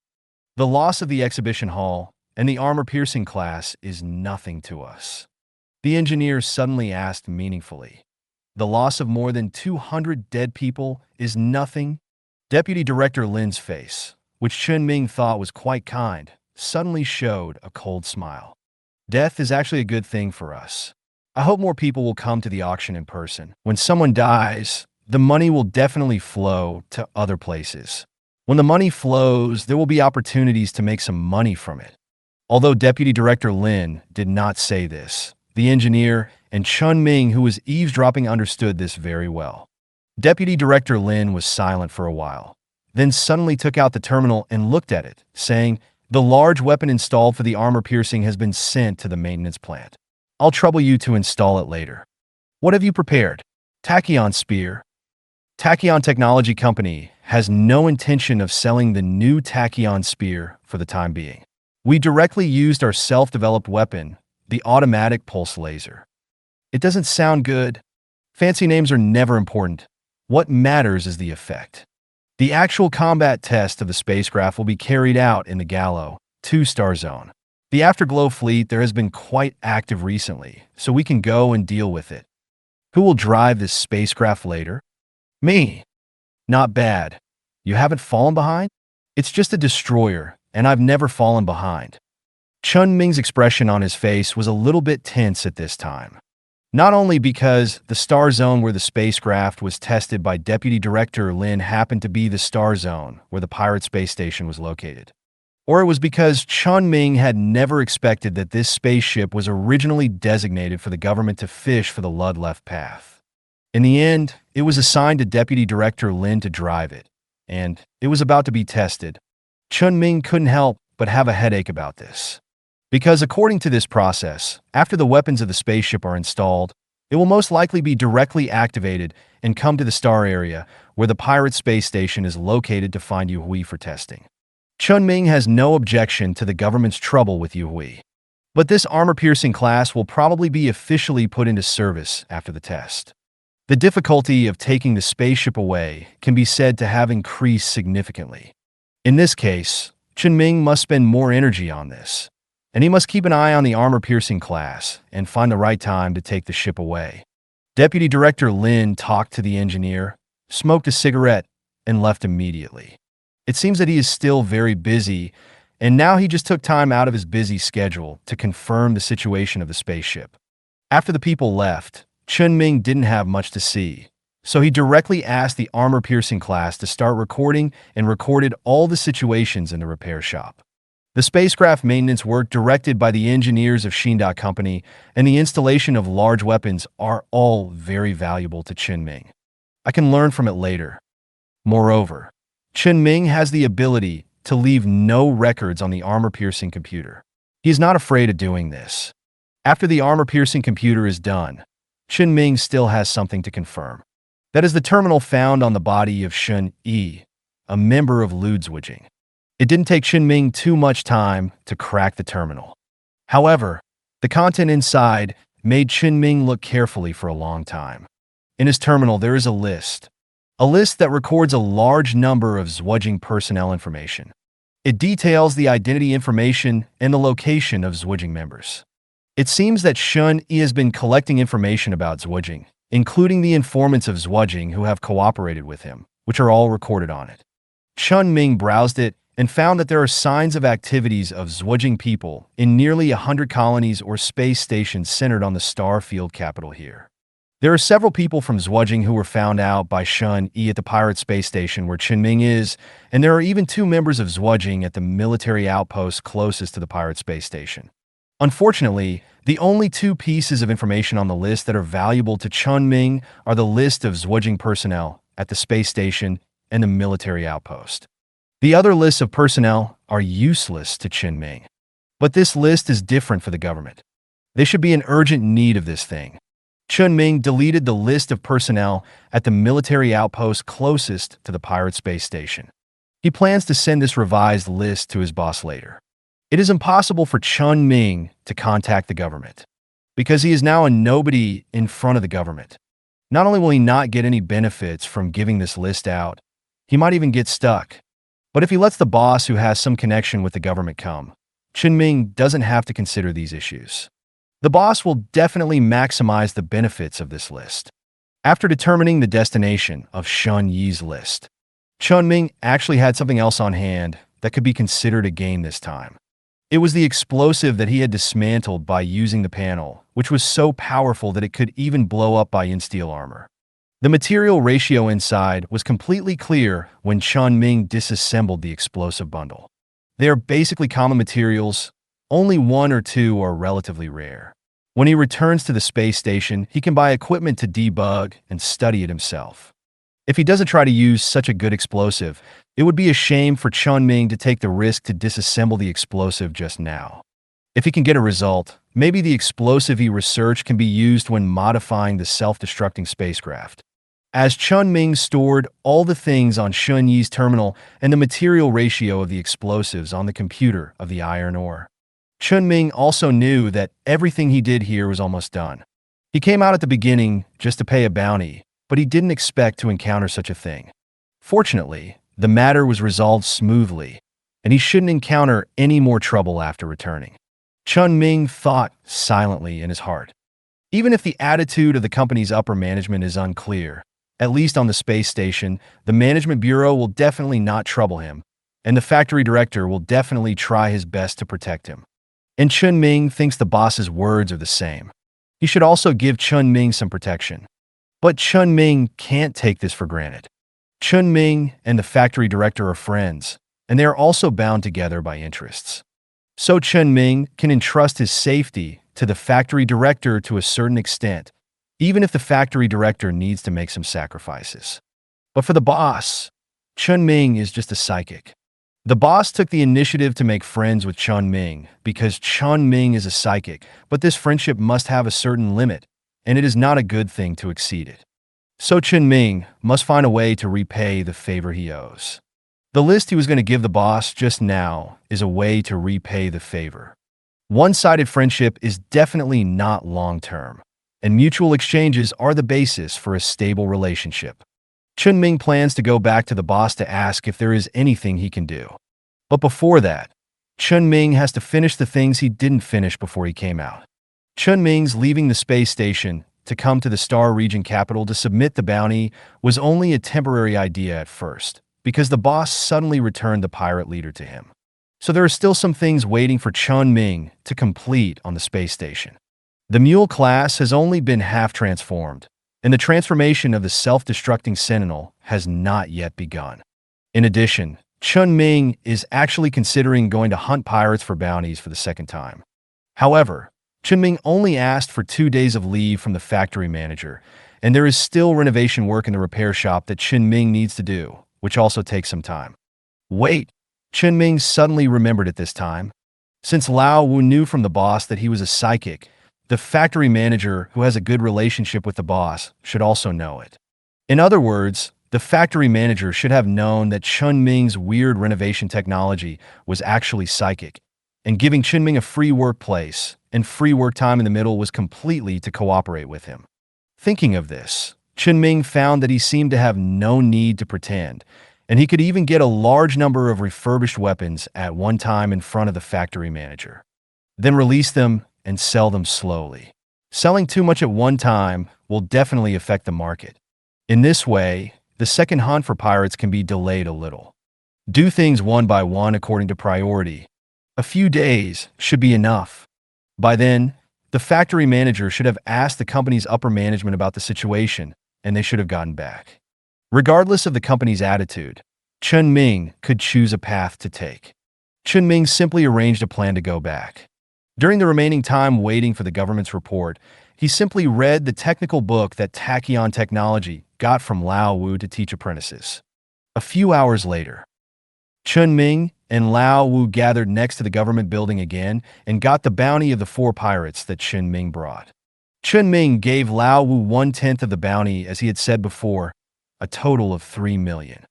The loss of the exhibition hall and the armor-piercing class is nothing to us." The engineer suddenly asked meaningfully, "The loss of more than 200 dead people is nothing?" Deputy Director Lin's face, which Chen Ming thought was quite kind, suddenly showed a cold smile. "Death is actually a good thing for us. I hope more people will come to the auction in person. When someone dies, the money will definitely flow to other places. When the money flows, there will be opportunities to make some money from it." Although Deputy Director Lin did not say this, the engineer and Chen Ming, who was eavesdropping, understood this very well. Deputy Director Lin was silent for a while, then suddenly took out the terminal and looked at it, saying, "The large weapon installed for the armor piercing has been sent to the maintenance plant. I'll trouble you to install it later. What have you prepared?" "Tachyon spear." Tachyon Technology Company has no intention of selling the new Tachyon spear for the time being. We directly used our self-developed weapon, the automatic pulse laser. It doesn't sound good. Fancy names are never important. What matters is the effect. The actual combat test of the spacecraft will be carried out in the Gallo 2-star zone. The Afterglow fleet there has been quite active recently, so we can go and deal with it. Who will drive this spacecraft later? Me. Not bad. You haven't fallen behind? It's just a destroyer, and I've never fallen behind. Chen Ming's expression on his face was a little bit tense at this time. Not only because the star zone where the spacecraft was tested by Deputy Director Lin happened to be the star zone where the pirate space station was located, or it was because Chen Ming had never expected that this spaceship was originally designated for the government to fish for the Lud-left path. In the end, it was assigned to Deputy Director Lin to drive it, and it was about to be tested. Chen Ming couldn't help but have a headache about this. Because according to this process, after the weapons of the spaceship are installed, it will most likely be directly activated and come to the star area where the pirate space station is located to find Yuhui for testing. Chen Ming has no objection to the government's trouble with Yuhui. But this armor-piercing class will probably be officially put into service after the test. The difficulty of taking the spaceship away can be said to have increased significantly. In this case, Chen Ming must spend more energy on this, and he must keep an eye on the armor-piercing class and find the right time to take the ship away. Deputy Director Lin talked to the engineer, smoked a cigarette, and left immediately. It seems that he is still very busy, and now he just took time out of his busy schedule to confirm the situation of the spaceship. After the people left, Chen Ming didn't have much to see, so he directly asked the armor-piercing class to start recording and recorded all the situations in the repair shop. The spacecraft maintenance work directed by the engineers of Shinda Company and the installation of large weapons are all very valuable to Chen Ming. I can learn from it later. Moreover, Chen Ming has the ability to leave no records on the armor-piercing computer. He is not afraid of doing this. After the armor-piercing computer is done, Chen Ming still has something to confirm. That is the terminal found on the body of Shen Yi, a member of Ludzwijing. It didn't take Chen Ming too much time to crack the terminal. However, the content inside made Chen Ming look carefully for a long time. In his terminal, there is a list that records a large number of Zwijing personnel information. It details the identity information and the location of Zwijing members. It seems that Shen Yi has been collecting information about Zwijing, including the informants of Zwijing who have cooperated with him, which are all recorded on it. Chen Ming browsed it and found that there are signs of activities of Zwijing people in nearly 100 colonies or space stations centered on the star field capital here. There are several people from Zwijing who were found out by Shen Yi at the pirate space station where Chen Ming is, and there are even 2 members of Zwijing at the military outpost closest to the pirate space station. Unfortunately, the only 2 pieces of information on the list that are valuable to Chen Ming are the list of Zwijing personnel at the space station and the military outpost. The other lists of personnel are useless to Chen Ming. But this list is different for the government. They should be in urgent need of this thing. Chen Ming deleted the list of personnel at the military outpost closest to the pirate space station. He plans to send this revised list to his boss later. It is impossible for Chen Ming to contact the government, because he is now a nobody in front of the government. Not only will he not get any benefits from giving this list out, he might even get stuck. But if he lets the boss who has some connection with the government come, Chen Ming doesn't have to consider these issues. The boss will definitely maximize the benefits of this list. After determining the destination of Shen Yi's list, Chen Ming actually had something else on hand that could be considered a gain this time. It was the explosive that he had dismantled by using the panel, which was so powerful that it could even blow up by in-steel armor. The material ratio inside was completely clear when Chen Ming disassembled the explosive bundle. They are basically common materials, only 1 or 2 are relatively rare. When he returns to the space station, he can buy equipment to debug and study it himself. If he doesn't try to use such a good explosive, it would be a shame for Chen Ming to take the risk to disassemble the explosive just now. If he can get a result, maybe the explosive he researched can be used when modifying the self-destructing spacecraft. As Chen Ming stored all the things on Shen Yi's terminal and the material ratio of the explosives on the computer of the iron ore, Chen Ming also knew that everything he did here was almost done. He came out at the beginning just to pay a bounty, but he didn't expect to encounter such a thing. Fortunately, The matter was resolved smoothly, and he shouldn't encounter any more trouble after returning. Chen Ming thought silently in his heart. Even if the attitude of the company's upper management is unclear, at least on the space station, the management bureau will definitely not trouble him, and the factory director will definitely try his best to protect him. And Chen Ming thinks the boss's words are the same. He should also give Chen Ming some protection. But Chen Ming can't take this for granted. Chen Ming and the factory director are friends, and they are also bound together by interests. So Chen Ming can entrust his safety to the factory director to a certain extent, even if the factory director needs to make some sacrifices. But for the boss, Chen Ming is just a psychic. The boss took the initiative to make friends with Chen Ming because Chen Ming is a psychic, but this friendship must have a certain limit, and it is not a good thing to exceed it. So Chen Ming must find a way to repay the favor he owes. The list he was going to give the boss just now is a way to repay the favor. One-sided friendship is definitely not long-term, and mutual exchanges are the basis for a stable relationship. Chen Ming plans to go back to the boss to ask if there is anything he can do. But before that, Chen Ming has to finish the things he didn't finish before he came out. Chen Ming's leaving the space station to come to the Star Region capital to submit the bounty was only a temporary idea at first, because the boss suddenly returned the pirate leader to him. So there are still some things waiting for Chen Ming to complete on the space station. The Mule class has only been half transformed, and the transformation of the self-destructing Sentinel has not yet begun. In addition, Chen Ming is actually considering going to hunt pirates for bounties for the second time. However, Chen Ming only asked for 2 days of leave from the factory manager, and there is still renovation work in the repair shop that Chen Ming needs to do, which also takes some time. Wait, Chen Ming suddenly remembered at this time. Since Lao Wu knew from the boss that he was a psychic, the factory manager, who has a good relationship with the boss, should also know it. In other words, the factory manager should have known that Chen Ming's weird renovation technology was actually psychic, and giving Chen Ming a free workplace and free work time in the middle was completely to cooperate with him. Thinking of this, Chen Ming found that he seemed to have no need to pretend, and he could even get a large number of refurbished weapons at one time in front of the factory manager. Then release them and sell them slowly. Selling too much at one time will definitely affect the market. In this way, the second hunt for pirates can be delayed a little. Do things one by one according to priority. A few days should be enough. By then, the factory manager should have asked the company's upper management about the situation, and they should have gotten back. Regardless of the company's attitude, Chen Ming could choose a path to take. Chen Ming simply arranged a plan to go back. During the remaining time waiting for the government's report, he simply read the technical book that Tachyon Technology got from Lao Wu to teach apprentices. A few hours later, Chen Ming and Lao Wu gathered next to the government building again and got the bounty of the 4 pirates that Chen Ming brought. Chen Ming gave Lao Wu 1/10 of the bounty, as he had said before, a total of 3 million.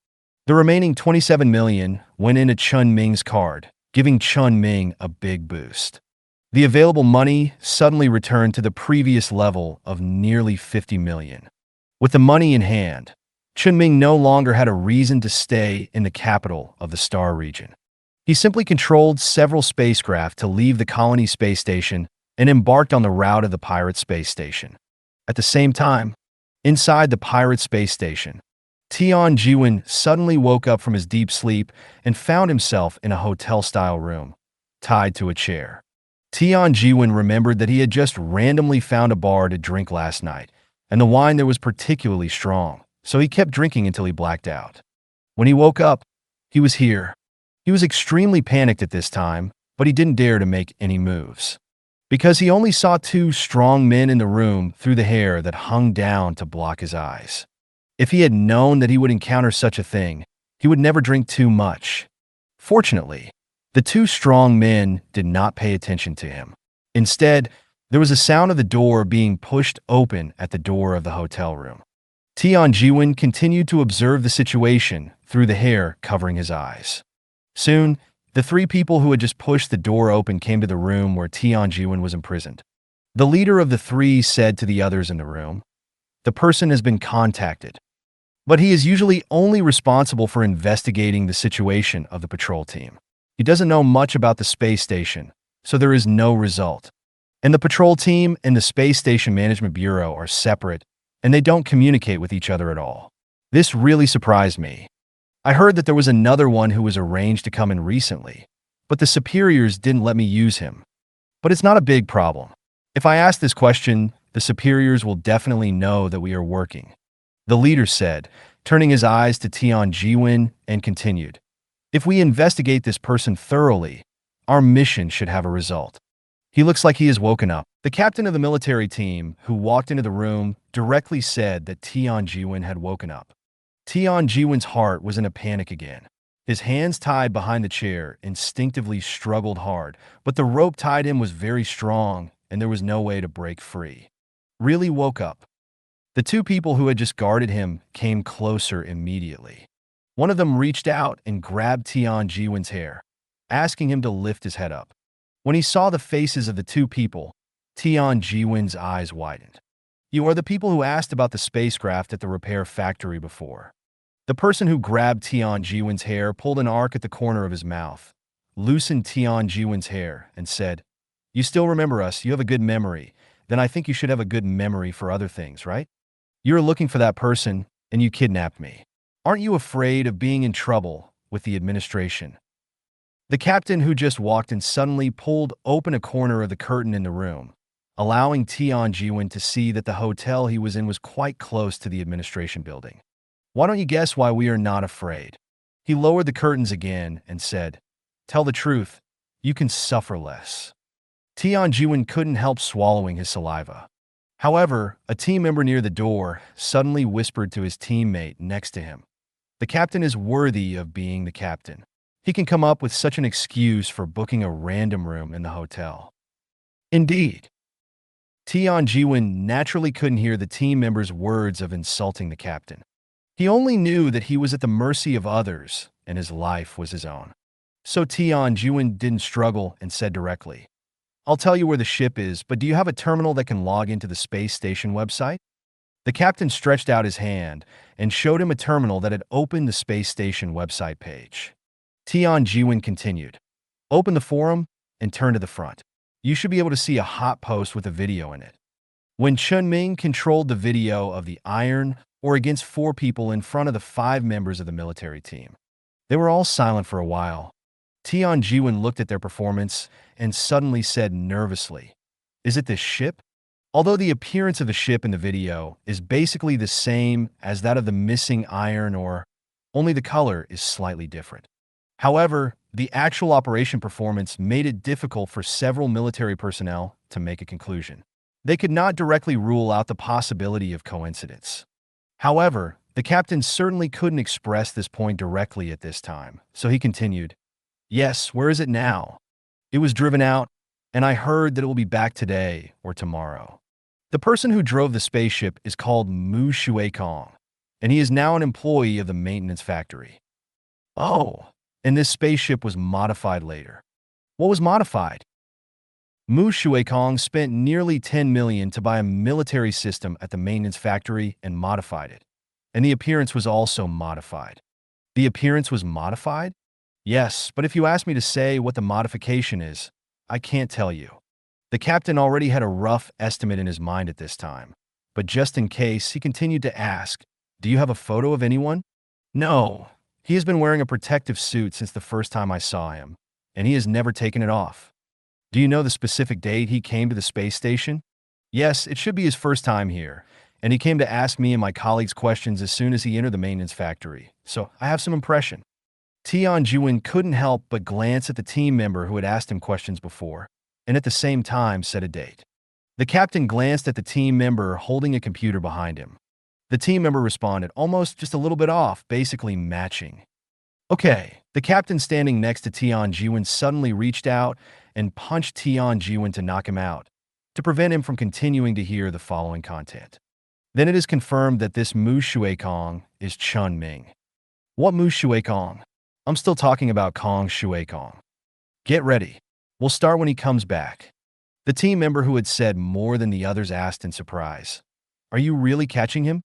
The remaining 27 million went into Chen Ming's card, giving Chen Ming a big boost. The available money suddenly returned to the previous level of nearly 50 million. With the money in hand, Chen Ming no longer had a reason to stay in the capital of the Star Region. He simply controlled several spacecraft to leave the colony space station and embarked on the route of the pirate space station. At the same time, inside the pirate space station, Tian Jiwen suddenly woke up from his deep sleep and found himself in a hotel-style room, tied to a chair. Tian Jiwen remembered that he had just randomly found a bar to drink last night, and the wine there was particularly strong, so he kept drinking until he blacked out. When he woke up, he was here. He was extremely panicked at this time, but he didn't dare to make any moves. Because he only saw 2 strong men in the room through the hair that hung down to block his eyes. If he had known that he would encounter such a thing, he would never drink too much. Fortunately, the 2 strong men did not pay attention to him. Instead, there was a sound of the door being pushed open at the door of the hotel room. Tian Jiwen continued to observe the situation through the hair covering his eyes. Soon, the 3 people who had just pushed the door open came to the room where Tian Jiwen was imprisoned. The leader of the 3 said to the others in the room, "The person has been contacted. but he is usually only responsible for investigating the situation of the patrol team. He doesn't know much about the space station, so there is no result. And the patrol team and the Space Station Management Bureau are separate, and they don't communicate with each other at all. This really surprised me. I heard that there was another one who was arranged to come in recently, but the superiors didn't let me use him. But it's not a big problem. If I ask this question, the superiors will definitely know that we are working. The leader said, turning his eyes to Tian Jiwen, and continued. If we investigate this person thoroughly, our mission should have a result. He looks like he has woken up. The captain of the military team, who walked into the room, directly said that Tian Jiwen had woken up. Tian Jiwen's heart was in a panic again. His hands tied behind the chair instinctively struggled hard, but the rope tied him was very strong, and there was no way to break free. Really woke up. The two people who had just guarded him came closer immediately. One of them reached out and grabbed Tian Jiwen's hair, asking him to lift his head up. When he saw the faces of the two people, Tian Jiwen's eyes widened. You are the people who asked about the spacecraft at the repair factory before. The person who grabbed Tian Jiwen's hair pulled an arc at the corner of his mouth, loosened Tian Jiwen's hair, and said, "You still remember us, you have a good memory. Then I think you should have a good memory for other things, right? You're looking for that person, and you kidnapped me. Aren't you afraid of being in trouble with the administration?" The captain who just walked in suddenly pulled open a corner of the curtain in the room, allowing Tian Jiwen to see that the hotel he was in was quite close to the administration building. "Why don't you guess why we are not afraid?" He lowered the curtains again and said, "Tell the truth, you can suffer less." Tian Jiwen couldn't help swallowing his saliva. However, a team member near the door suddenly whispered to his teammate next to him, "The captain is worthy of being the captain. He can come up with such an excuse for booking a random room in the hotel." Indeed. Tian Jiwen naturally couldn't hear the team member's words of insulting the captain. He only knew that he was at the mercy of others and his life was his own. So Tian Jiwen didn't struggle and said directly, "I'll tell you where the ship is, but do you have a terminal that can log into the space station website?" The captain stretched out his hand and showed him a terminal that had opened the space station website page. Tian Jiwen continued, "Open the forum and turn to the front. You should be able to see a hot post with a video in it." When Chen Ming controlled the video of the iron or against 4 people in front of the 5 members of the military team, they were all silent for a while. Tian Jiwen looked at their performance and suddenly said nervously, "Is it this ship?" Although the appearance of the ship in the video is basically the same as that of the missing iron ore, only the color is slightly different. However, the actual operation performance made it difficult for several military personnel to make a conclusion. They could not directly rule out the possibility of coincidence. However, the captain certainly couldn't express this point directly at this time, so he continued, "Yes, where is it now? It was driven out, and I heard that it will be back today or tomorrow." The person who drove the spaceship is called Mu Shuekong, and he is now an employee of the maintenance factory. Oh, and this spaceship was modified later. What was modified? Mu Shuekong spent nearly 10 million to buy a military system at the maintenance factory and modified it. And the appearance was also modified. The appearance was modified? Yes, but if you ask me to say what the modification is, I can't tell you. The captain already had a rough estimate in his mind at this time, but just in case, he continued to ask, "Do you have a photo of anyone?" "No. He has been wearing a protective suit since the first time I saw him, and he has never taken it off." "Do you know the specific date he came to the space station?" "Yes, it should be his first time here, and he came to ask me and my colleagues questions as soon as he entered the maintenance factory, so I have some impression." Tian Jiwen couldn't help but glance at the team member who had asked him questions before, and at the same time said a date. The captain glanced at the team member holding a computer behind him. The team member responded, almost just a little bit off, basically matching. "Okay." The captain standing next to Tian Jiwen suddenly reached out and punched Tian Jiwen to knock him out, to prevent him from continuing to hear the following content. "Then it is confirmed that this Mu Shuekong is Chen Ming." "What Mu Shuekong?" "I'm still talking about Kong Shuekong." "Get ready. We'll start when he comes back." The team member who had said more than the others asked in surprise, "Are you really catching him?"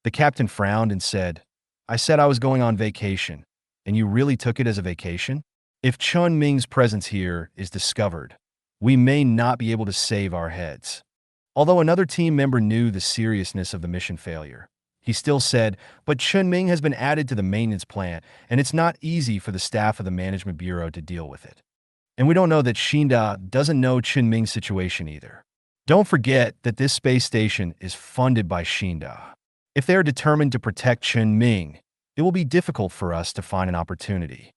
The captain frowned and said, I said I was going on vacation, and you really took it as a vacation? If Chen Ming's presence here is discovered, we may not be able to save our heads. Although another team member knew the seriousness of the mission failure, he still said, but Chen Ming has been added to the maintenance plan, and it's not easy for the staff of the management bureau to deal with it. And we don't know that Shinda doesn't know Chen Ming's situation either. Don't forget that this space station is funded by Shinda. If they are determined to protect Chen Ming, it will be difficult for us to find an opportunity.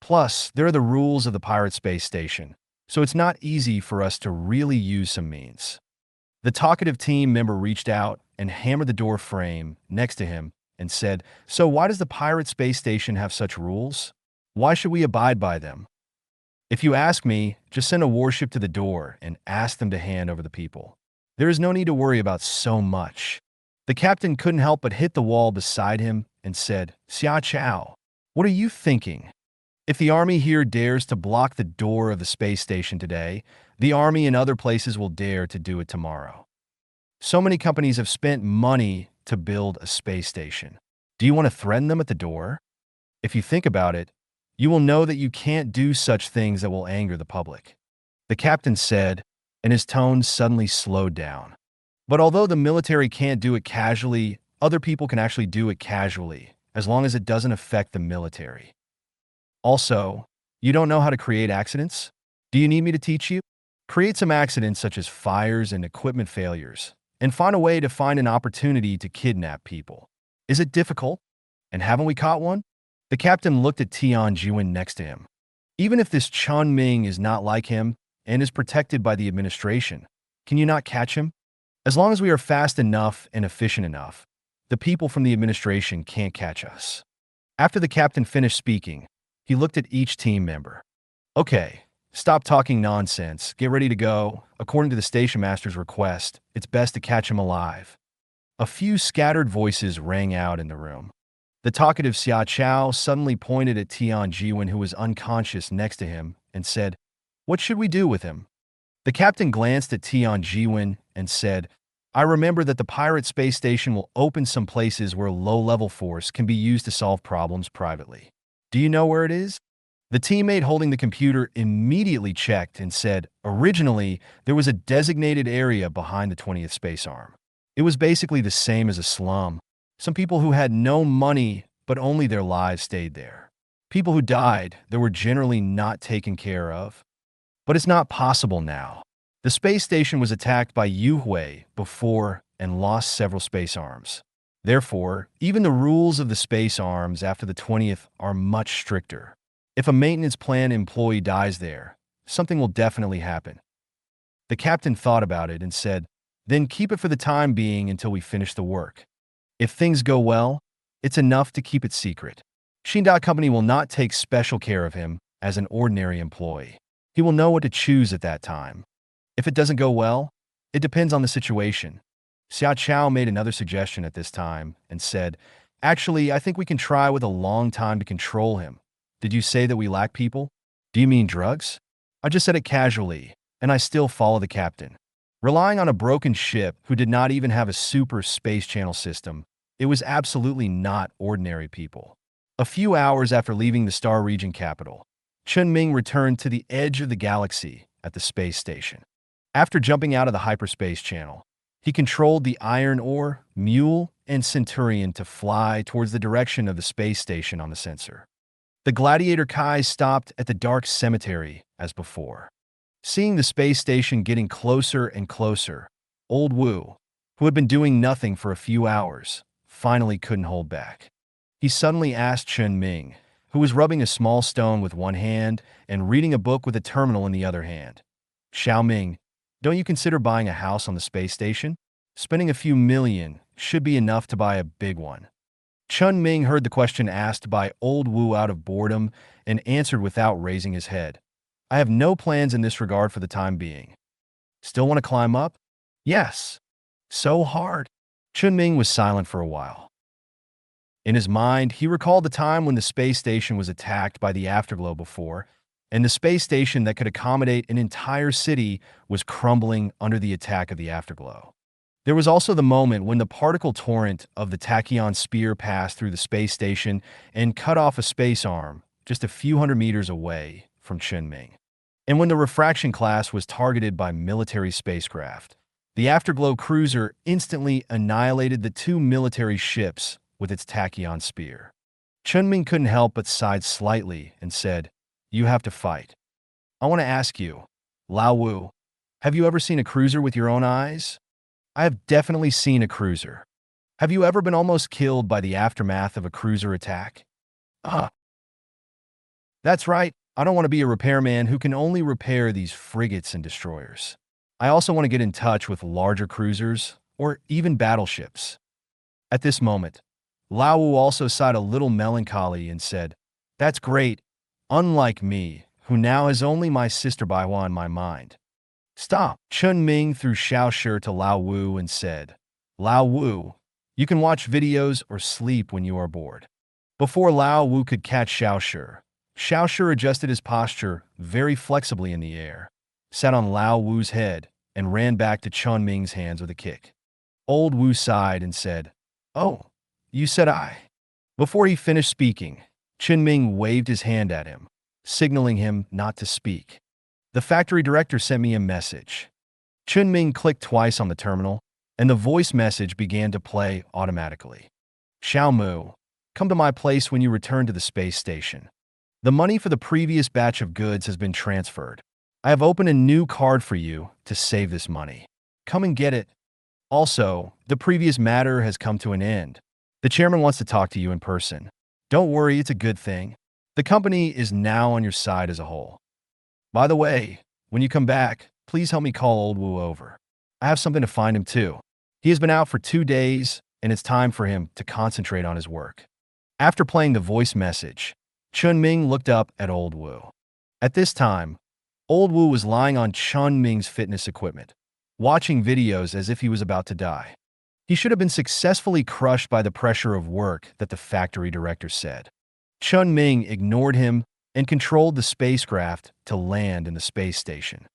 Plus, there are the rules of the pirate space station, so it's not easy for us to really use some means. The talkative team member reached out and hammered the door frame next to him and said, so why does the pirate space station have such rules? Why should we abide by them? If you ask me, just send a warship to the door and ask them to hand over the people. There is no need to worry about so much. The captain couldn't help but hit the wall beside him and said, Xia Chao, what are you thinking? If the army here dares to block the door of the space station today, the army in other places will dare to do it tomorrow. So many companies have spent money to build a space station. Do you want to threaten them at the door? If you think about it, you will know that you can't do such things that will anger the public. The captain said, and his tone suddenly slowed down. But although the military can't do it casually, other people can actually do it casually, as long as it doesn't affect the military. Also, you don't know how to create accidents? Do you need me to teach you? Create some accidents such as fires and equipment failures, and find a way to find an opportunity to kidnap people. Is it difficult? And haven't we caught one? The captain looked at Tian Jiwen next to him. Even if this Chen Ming is not like him and is protected by the administration, can you not catch him? As long as we are fast enough and efficient enough, the people from the administration can't catch us. After the captain finished speaking, he looked at each team member. Okay, stop talking nonsense. Get ready to go. According to the station master's request, it's best to catch him alive. A few scattered voices rang out in the room. The talkative Xia Chao suddenly pointed at Tian Jiwen, who was unconscious next to him, and said, what should we do with him? The captain glanced at Tian Jiwen and said, I remember that the pirate space station will open some places where low-level force can be used to solve problems privately. Do you know where it is? The teammate holding the computer immediately checked and said, originally, there was a designated area behind the 20th Space Arm. It was basically the same as a slum. Some people who had no money, but only their lives stayed there. People who died, they were generally not taken care of. But it's not possible now. The space station was attacked by Yuhui before and lost several space arms. Therefore, even the rules of the space arms after the 20th are much stricter. If a maintenance plan employee dies there, something will definitely happen. The captain thought about it and said, then keep it for the time being until we finish the work. If things go well, it's enough to keep it secret. Shinda Company will not take special care of him as an ordinary employee. He will know what to choose at that time. If it doesn't go well, it depends on the situation. Xia Chao made another suggestion at this time and said, actually, I think we can try with a long time to control him. Did you say that we lack people? Do you mean drugs? I just said it casually, and I still follow the captain. Relying on a broken ship who did not even have a super space channel system, it was absolutely not ordinary people. A few hours after leaving the Star Region capital, Chen Ming returned to the edge of the galaxy at the space station. After jumping out of the hyperspace channel, he controlled the Iron Ore, Mule, and Centurion to fly towards the direction of the space station on the sensor. The Gladiator Kai stopped at the dark cemetery as before. Seeing the space station getting closer and closer, Old Wu, who had been doing nothing for a few hours, finally couldn't hold back. He suddenly asked Chen Ming, who was rubbing a small stone with one hand and reading a book with a terminal in the other hand. Xiao Ming, don't you consider buying a house on the space station? Spending a few million should be enough to buy a big one. Chen Ming heard the question asked by Old Wu out of boredom and answered without raising his head. I have no plans in this regard for the time being. Still want to climb up? Yes. So hard. Chen Ming was silent for a while. In his mind, he recalled the time when the space station was attacked by the afterglow before, and the space station that could accommodate an entire city was crumbling under the attack of the afterglow. There was also the moment when the particle torrent of the tachyon spear passed through the space station and cut off a space arm just a few hundred meters away from Chen Ming. And when the refraction class was targeted by military spacecraft, the Afterglow cruiser instantly annihilated the two military ships with its tachyon spear. Chen Ming couldn't help but sighed slightly and said, "You have to fight. I want to ask you, Lao Wu, have you ever seen a cruiser with your own eyes?" "I have definitely seen a cruiser." "Have you ever been almost killed by the aftermath of a cruiser attack?" "Ah, that's right. I don't want to be a repairman who can only repair these frigates and destroyers. I also want to get in touch with larger cruisers or even battleships." At this moment, Lao Wu also sighed a little melancholy and said, "That's great, unlike me, who now has only my sister Baihua in my mind." "Stop!" Chen Ming threw Xiaoshi to Lao Wu and said, "Lao Wu, you can watch videos or sleep when you are bored." Before Lao Wu could catch Xiaoshi adjusted his posture very flexibly in the air, sat on Lao Wu's head, and ran back to Chen Ming's hands with a kick. Old Wu sighed and said, "Oh, you said I." Before he finished speaking, Chen Ming waved his hand at him, signaling him not to speak. "The factory director sent me a message." Chen Ming clicked twice on the terminal, and the voice message began to play automatically. "Xiao Mu, come to my place when you return to the space station. The money for the previous batch of goods has been transferred. I have opened a new card for you to save this money. Come and get it. Also, the previous matter has come to an end. The chairman wants to talk to you in person. Don't worry, it's a good thing. The company is now on your side as a whole. By the way, when you come back, please help me call Old Wu over. I have something to find him too. He has been out for 2 days, and it's time for him to concentrate on his work." After playing the voice message, Chen Ming looked up at Old Wu. At this time, Old Wu was lying on Chen Ming's fitness equipment, watching videos as if he was about to die. He should have been successfully crushed by the pressure of work that the factory director said. Chen Ming ignored him and controlled the spacecraft to land in the space station.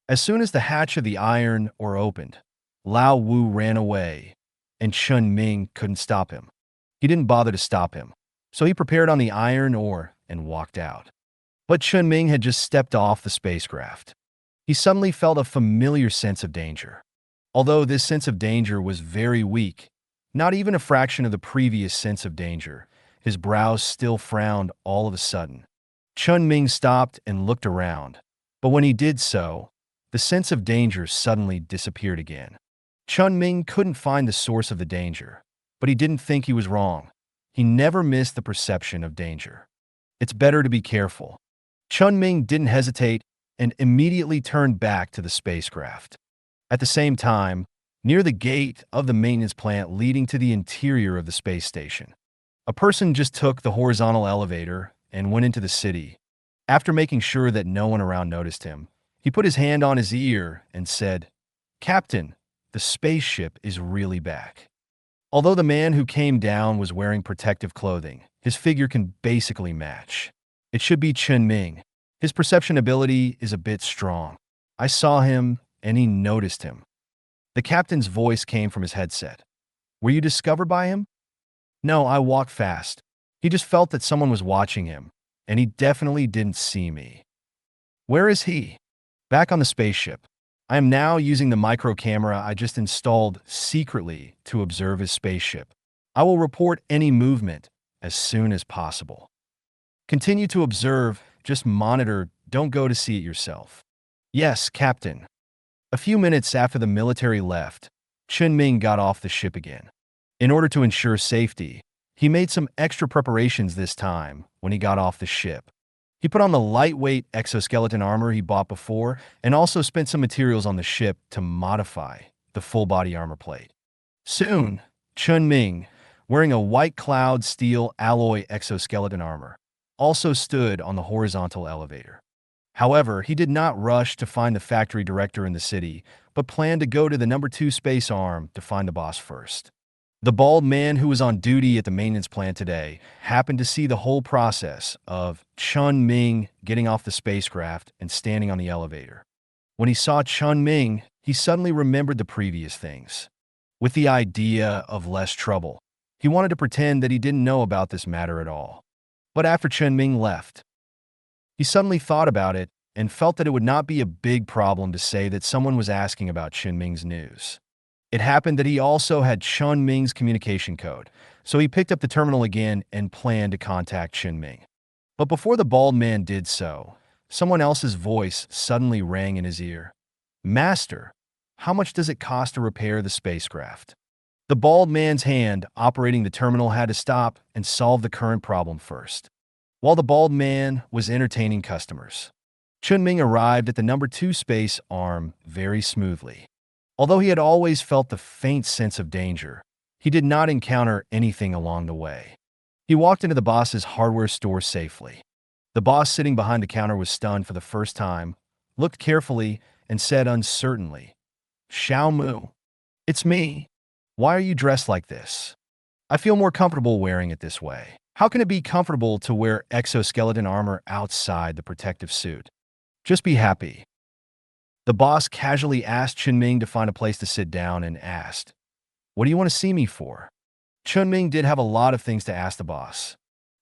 As soon as the hatch of the iron ore opened, Lao Wu ran away, and Chen Ming couldn't stop him. He didn't bother to stop him, so he prepared on the iron ore and walked out. But Chen Ming had just stepped off the spacecraft. He suddenly felt a familiar sense of danger. Although this sense of danger was very weak, not even a fraction of the previous sense of danger, his brows still frowned all of a sudden. Chen Ming stopped and looked around, but when he did so, the sense of danger suddenly disappeared again. Chen Ming couldn't find the source of the danger, but he didn't think he was wrong. He never missed the perception of danger. It's better to be careful. Chen Ming didn't hesitate and immediately turned back to the spacecraft. At the same time, near the gate of the maintenance plant leading to the interior of the space station, a person just took the horizontal elevator and went into the city. After making sure that no one around noticed him, he put his hand on his ear and said, "Captain, the spaceship is really back." Although the man who came down was wearing protective clothing, his figure can basically match. It should be Chen Ming. His perception ability is a bit strong. I saw him, and he noticed him. The captain's voice came from his headset. "Were you discovered by him?" "No, I walked fast. He just felt that someone was watching him, and he definitely didn't see me." "Where is he?" "Back on the spaceship. I am now using the micro camera I just installed secretly to observe his spaceship. I will report any movement as soon as possible. Continue to observe, just monitor, don't go to see it yourself." "Yes, Captain." A few minutes after the military left, Chen Ming got off the ship again. In order to ensure safety, he made some extra preparations this time when he got off the ship. He put on the lightweight exoskeleton armor he bought before and also spent some materials on the ship to modify the full-body armor plate. Soon, Chen Ming, wearing a white cloud steel alloy exoskeleton armor, also stood on the horizontal elevator. However, he did not rush to find the factory director in the city, but planned to go to the number 2 space arm to find the boss first. The bald man who was on duty at the maintenance plant today happened to see the whole process of Chen Ming getting off the spacecraft and standing on the elevator. When he saw Chen Ming, he suddenly remembered the previous things. with the idea of less trouble. He wanted to pretend that he didn't know about this matter at all. But after Chen Ming left, he suddenly thought about it and felt that it would not be a big problem to say that someone was asking about Chen Ming's news. It happened that he also had Chen Ming's communication code, so he picked up the terminal again and planned to contact Chen Ming. But before the bald man did so, someone else's voice suddenly rang in his ear. "Master, how much does it cost to repair the spacecraft?" The bald man's hand operating the terminal had to stop and solve the current problem first. While the bald man was entertaining customers, Chen Ming arrived at the number 2 space arm very smoothly. Although he had always felt the faint sense of danger, he did not encounter anything along the way. He walked into the boss's hardware store safely. The boss sitting behind the counter was stunned for the first time, looked carefully, and said uncertainly, "Xiao Mu, it's me. Why are you dressed like this? I feel more comfortable wearing it this way. How can it be comfortable to wear exoskeleton armor outside the protective suit? Just be happy." The boss casually asked Chen Ming to find a place to sit down and asked, "What do you want to see me for?" Chen Ming did have a lot of things to ask the boss.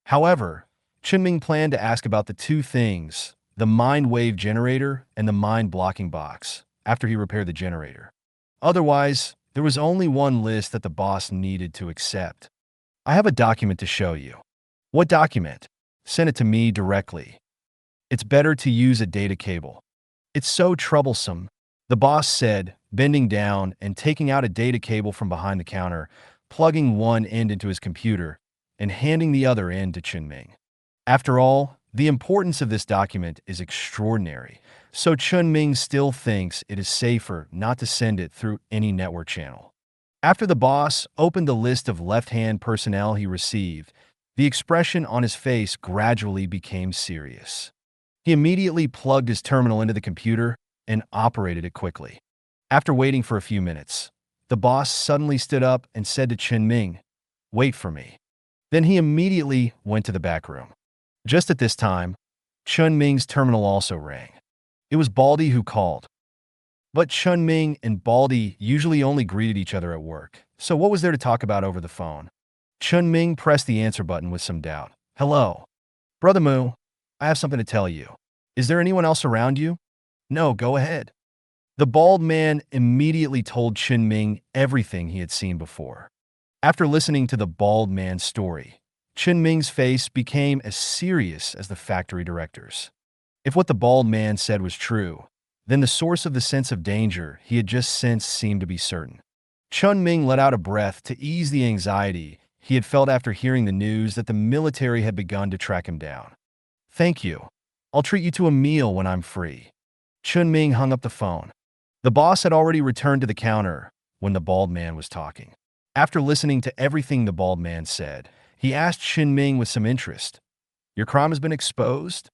However, Chen Ming planned to ask about the 2 things, the mind wave generator and the mind blocking box, after he repaired the generator. Otherwise, there was only one list that the boss needed to accept. "I have a document to show you." "What document?" "Send it to me directly. It's better to use a data cable." "It's so troublesome," the boss said, bending down and taking out a data cable from behind the counter, plugging one end into his computer and handing the other end to Chen Ming. After all, the importance of this document is extraordinary, so Chen Ming still thinks it is safer not to send it through any network channel. After the boss opened the list of left-hand personnel he received, the expression on his face gradually became serious. He immediately plugged his terminal into the computer and operated it quickly. After waiting for a few minutes, the boss suddenly stood up and said to Chen Ming, "Wait for me." Then he immediately went to the back room. Just at this time, Chen Ming's terminal also rang. It was Baldy who called. But Chen Ming and Baldy usually only greeted each other at work, so what was there to talk about over the phone? Chen Ming pressed the answer button with some doubt. "Hello. Brother Mu, I have something to tell you. Is there anyone else around you?" "No, go ahead." The bald man immediately told Chen Ming everything he had seen before. After listening to the bald man's story, Chen Ming's face became as serious as the factory director's. If what the bald man said was true, then the source of the sense of danger he had just sensed seemed to be certain. Chen Ming let out a breath to ease the anxiety he had felt after hearing the news that the military had begun to track him down. "Thank you. I'll treat you to a meal when I'm free." Chen Ming hung up the phone. The boss had already returned to the counter when the bald man was talking. After listening to everything the bald man said, he asked Chen Ming with some interest, "Your crime has been exposed?"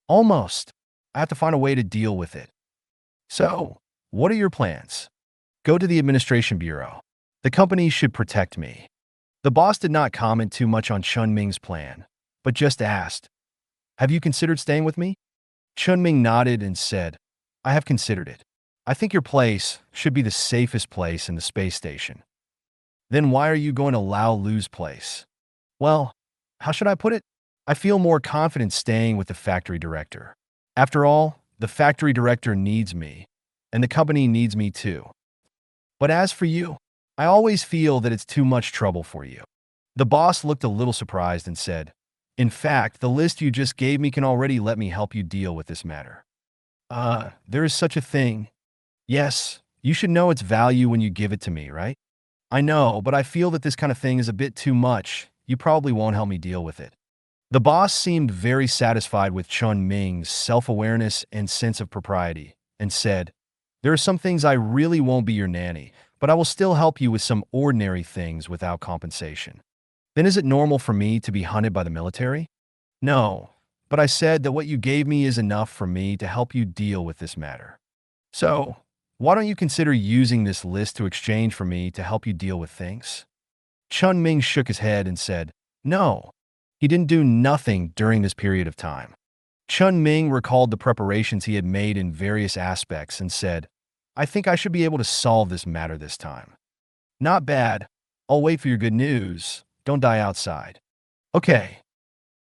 "Almost. I have to find a way to deal with it." "So, what are your plans?" "Go to the administration bureau. The company should protect me." The boss did not comment too much on Chen Ming's plan, but just asked, "Have you considered staying with me?" Chen Ming nodded and said, "I have considered it. I think your place should be the safest place in the space station." "Then why are you going to Lao Lu's place?" "Well, how should I put it? I feel more confident staying with the factory director. After all, the factory director needs me, and the company needs me too. But as for you, I always feel that it's too much trouble for you." The boss looked a little surprised and said, "In fact, the list you just gave me can already let me help you deal with this matter." There is such a thing." "Yes, you should know its value when you give it to me, right?" "I know, but I feel that this kind of thing is a bit too much. You probably won't help me deal with it." The boss seemed very satisfied with Chen Ming's self-awareness and sense of propriety, and said, "There are some things I really won't be your nanny, but I will still help you with some ordinary things without compensation." "Then is it normal for me to be hunted by the military?" "No, but I said that what you gave me is enough for me to help you deal with this matter. So, why don't you consider using this list to exchange for me to help you deal with things?" Chen Ming shook his head and said, "No." He didn't do nothing during this period of time. Chen Ming recalled the preparations he had made in various aspects and said, "I think I should be able to solve this matter this time." Not bad. I'll wait for your good news. Don't die outside. Okay.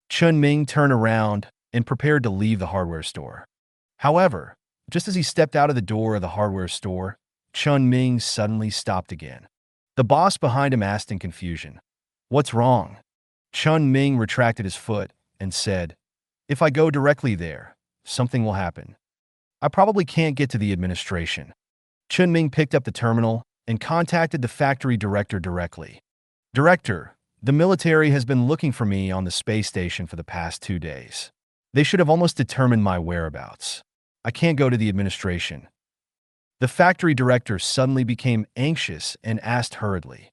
Chen Ming turned around and prepared to leave the hardware store. However, just as he stepped out of the door of the hardware store, Chen Ming suddenly stopped again. The boss behind him asked in confusion, "What's wrong?" Chen Ming retracted his foot and said, "If I go directly there, something will happen. I probably can't get to the administration." Chen Ming picked up the terminal and contacted the factory director directly. "Director, the military has been looking for me on the space station for the past 2 days. They should have almost determined my whereabouts. I can't go to the administration." The factory director suddenly became anxious and asked hurriedly,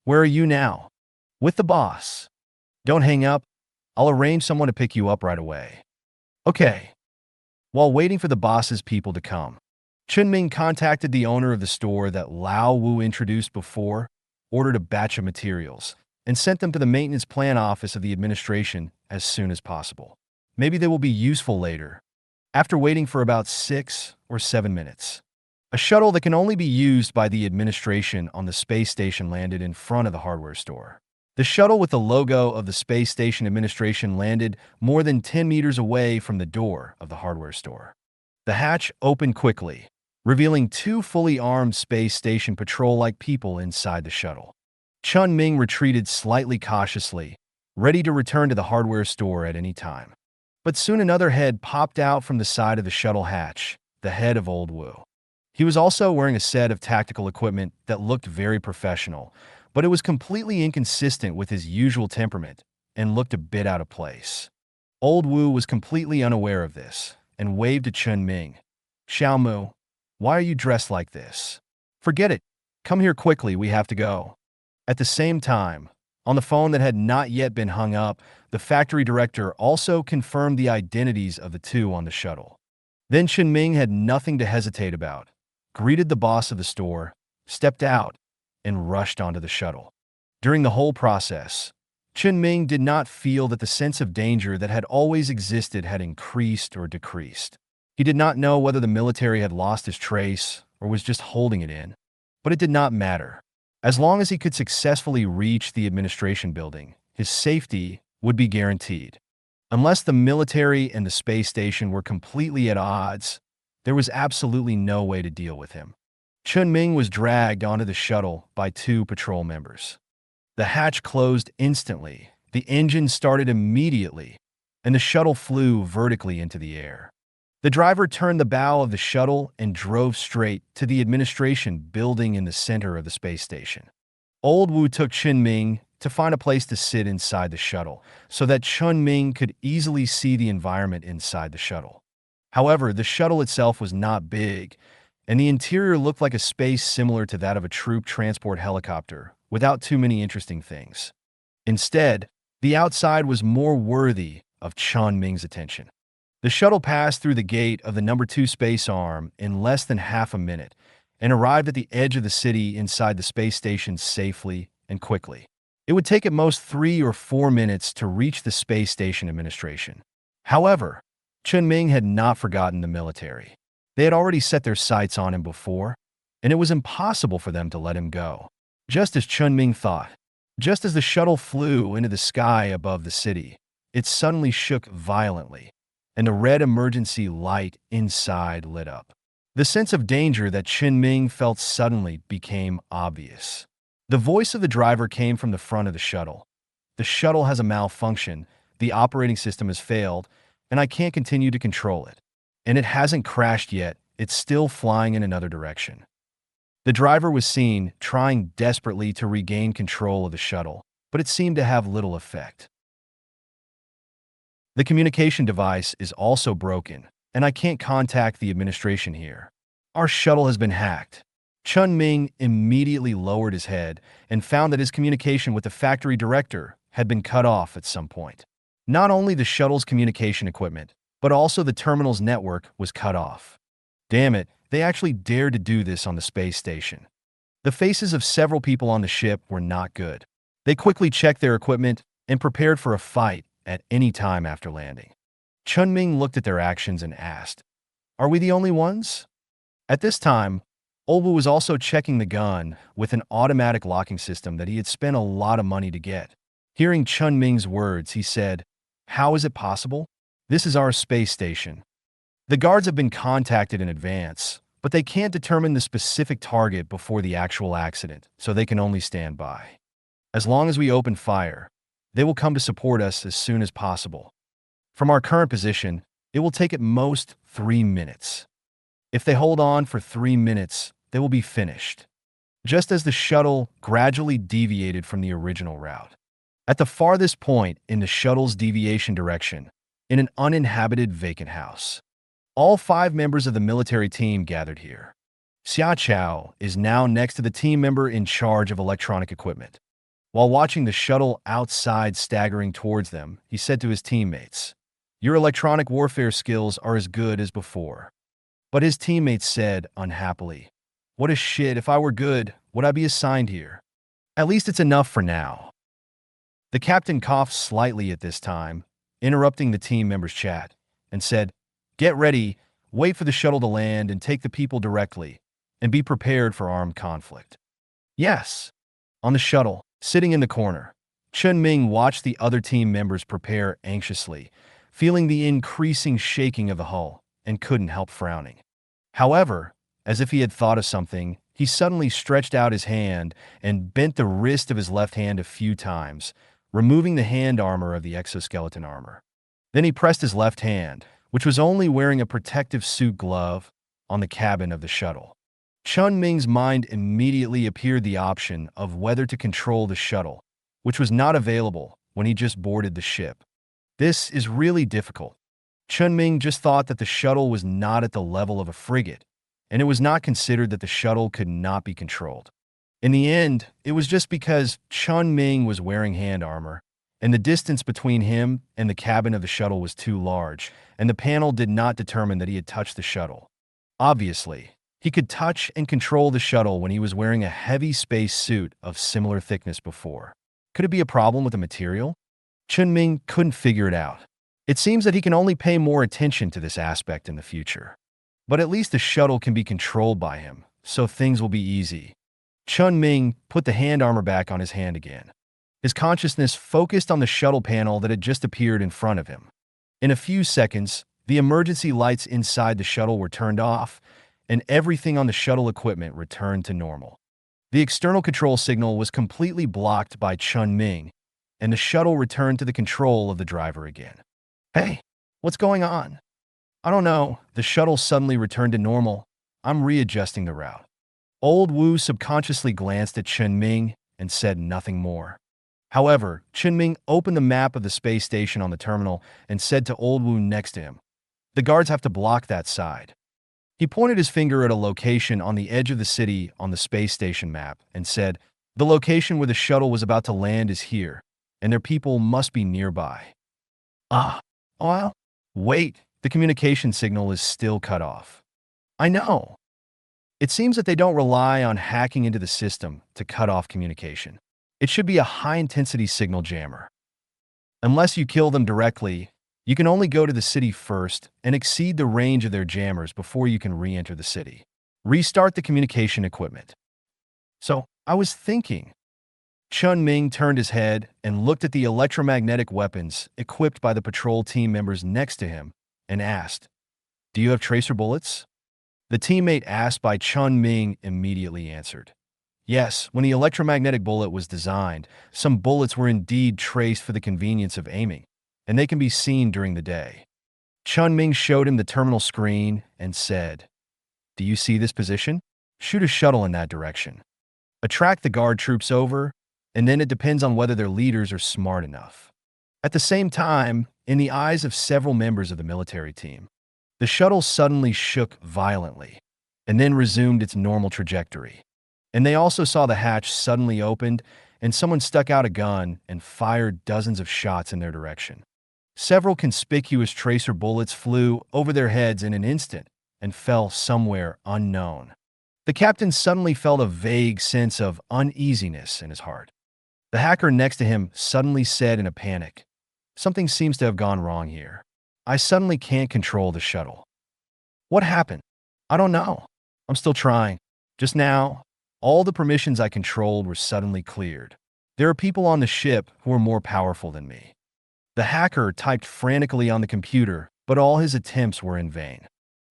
"Where are you now?" "With the boss." "Don't hang up. I'll arrange someone to pick you up right away." "Okay." While waiting for the boss's people to come, Chen Ming contacted the owner of the store that Lao Wu introduced before, ordered a batch of materials, and sent them to the maintenance plan office of the administration as soon as possible. Maybe they will be useful later. After waiting for about 6 or 7 minutes, a shuttle that can only be used by the administration on the space station landed in front of the hardware store. The shuttle with the logo of the space station administration landed more than 10 meters away from the door of the hardware store. The hatch opened quickly, revealing 2 fully armed space station patrol-like people inside the shuttle. Chen Ming retreated slightly cautiously, ready to return to the hardware store at any time. But soon another head popped out from the side of the shuttle hatch, the head of Old Wu. He was also wearing a set of tactical equipment that looked very professional, but it was completely inconsistent with his usual temperament and looked a bit out of place. Old Wu was completely unaware of this and waved to Chen Ming. "Xiaomu, why are you dressed like this?" "Forget it. Come here quickly, we have to go." At the same time, on the phone that had not yet been hung up, the factory director also confirmed the identities of the 2 on the shuttle. Then Chen Ming had nothing to hesitate about, greeted the boss of the store, stepped out, and rushed onto the shuttle. During the whole process, Chen Ming did not feel that the sense of danger that had always existed had increased or decreased. He did not know whether the military had lost his trace or was just holding it in, but it did not matter. As long as he could successfully reach the administration building, his safety would be guaranteed. Unless the military and the space station were completely at odds, there was absolutely no way to deal with him. Chen Ming was dragged onto the shuttle by 2 patrol members. The hatch closed instantly, the engine started immediately, and the shuttle flew vertically into the air. The driver turned the bow of the shuttle and drove straight to the administration building in the center of the space station. Old Wu took Chen Ming to find a place to sit inside the shuttle so that Chen Ming could easily see the environment inside the shuttle. However, the shuttle itself was not big, and the interior looked like a space similar to that of a troop transport helicopter, without too many interesting things. Instead, the outside was more worthy of Chen Ming's attention. The shuttle passed through the gate of the number 2 space arm in less than half a minute and arrived at the edge of the city inside the space station safely and quickly. It would take at most 3 or 4 minutes to reach the space station administration. However, Chen Ming had not forgotten the military. They had already set their sights on him before, and it was impossible for them to let him go. Just as Chen Ming thought, just as the shuttle flew into the sky above the city, it suddenly shook violently, and a red emergency light inside lit up. The sense of danger that Chen Ming felt suddenly became obvious. The voice of the driver came from the front of the shuttle. "The shuttle has a malfunction, the operating system has failed, and I can't continue to control it. And it hasn't crashed yet, it's still flying in another direction." The driver was seen trying desperately to regain control of the shuttle, but it seemed to have little effect. "The communication device is also broken, and I can't contact the administration here. Our shuttle has been hacked." Chen Ming immediately lowered his head and found that his communication with the factory director had been cut off at some point. Not only the shuttle's communication equipment, but also the terminal's network was cut off. Damn it, they actually dared to do this on the space station. The faces of several people on the ship were not good. They quickly checked their equipment and prepared for a fight at any time after landing. Chen Ming looked at their actions and asked, "Are we the only ones?" At this time, Olbu was also checking the gun with an automatic locking system that he had spent a lot of money to get. Hearing Chen Ming's words, he said, "How is it possible? This is our space station. The guards have been contacted in advance, but they can't determine the specific target before the actual accident, so they can only stand by. As long as we open fire, they will come to support us as soon as possible. From our current position, it will take at most 3 minutes. If they hold on for 3 minutes, they will be finished." Just as the shuttle gradually deviated from the original route. At the farthest point in the shuttle's deviation direction, in an uninhabited vacant house, all 5 members of the military team gathered here. Xia Chao is now next to the team member in charge of electronic equipment. While watching the shuttle outside staggering towards them, he said to his teammates, "Your electronic warfare skills are as good as before." But his teammates said, unhappily, "What a shit, if I were good, would I be assigned here? At least it's enough for now." The captain coughed slightly at this time, interrupting the team members' chat, and said, "Get ready, wait for the shuttle to land and take the people directly, and be prepared for armed conflict." Yes. On the shuttle, sitting in the corner, Chen Ming watched the other team members prepare anxiously, feeling the increasing shaking of the hull, and couldn't help frowning. However, as if he had thought of something, he suddenly stretched out his hand and bent the wrist of his left hand a few times, removing the hand armor of the exoskeleton armor. Then he pressed his left hand, which was only wearing a protective suit glove, on the cabin of the shuttle. Chen Ming's mind immediately appeared the option of whether to control the shuttle, which was not available when he just boarded the ship. This is really difficult. Chen Ming just thought that the shuttle was not at the level of a frigate, and it was not considered that the shuttle could not be controlled. In the end, it was just because Chen Ming was wearing hand armor, and the distance between him and the cabin of the shuttle was too large, and the panel did not determine that he had touched the shuttle. Obviously, he could touch and control the shuttle when he was wearing a heavy space suit of similar thickness before. Could it be a problem with the material? Chen Ming couldn't figure it out. It seems that he can only pay more attention to this aspect in the future. But at least the shuttle can be controlled by him, so things will be easy. Chen Ming put the hand armor back on his hand again. His consciousness focused on the shuttle panel that had just appeared in front of him. In a few seconds, the emergency lights inside the shuttle were turned off, and everything on the shuttle equipment returned to normal. The external control signal was completely blocked by Chen Ming, and the shuttle returned to the control of the driver again. "Hey, what's going on?" "I don't know. The shuttle suddenly returned to normal. I'm readjusting the route." Old Wu subconsciously glanced at Chen Ming and said nothing more. However, Chen Ming opened the map of the space station on the terminal and said to Old Wu next to him, "The guards have to block that side." He pointed his finger at a location on the edge of the city on the space station map and said, "The location where the shuttle was about to land is here, and their people must be nearby." "Ah, well, wait, the communication signal is still cut off." "I know." It seems that they don't rely on hacking into the system to cut off communication. It should be a high-intensity signal jammer. Unless you kill them directly, you can only go to the city first and exceed the range of their jammers before you can re-enter the city. Restart the communication equipment. "So, I was thinking." Chen Ming turned his head and looked at the electromagnetic weapons equipped by the patrol team members next to him and asked, "Do you have tracer bullets?" The teammate asked by Chen Ming immediately answered, "Yes, when the electromagnetic bullet was designed, some bullets were indeed traced for the convenience of aiming, and they can be seen during the day." Chen Ming showed him the terminal screen and said, "Do you see this position? Shoot a shuttle in that direction. Attract the guard troops over, and then it depends on whether their leaders are smart enough." At the same time, in the eyes of several members of the military team, the shuttle suddenly shook violently, and then resumed its normal trajectory. And they also saw the hatch suddenly opened, and someone stuck out a gun and fired dozens of shots in their direction. Several conspicuous tracer bullets flew over their heads in an instant and fell somewhere unknown. The captain suddenly felt a vague sense of uneasiness in his heart. The hacker next to him suddenly said in a panic, "Something seems to have gone wrong here. I suddenly can't control the shuttle." "What happened?" "I don't know. I'm still trying." Just now, all the permissions I controlled were suddenly cleared. There are people on the ship who are more powerful than me. The hacker typed frantically on the computer, but all his attempts were in vain.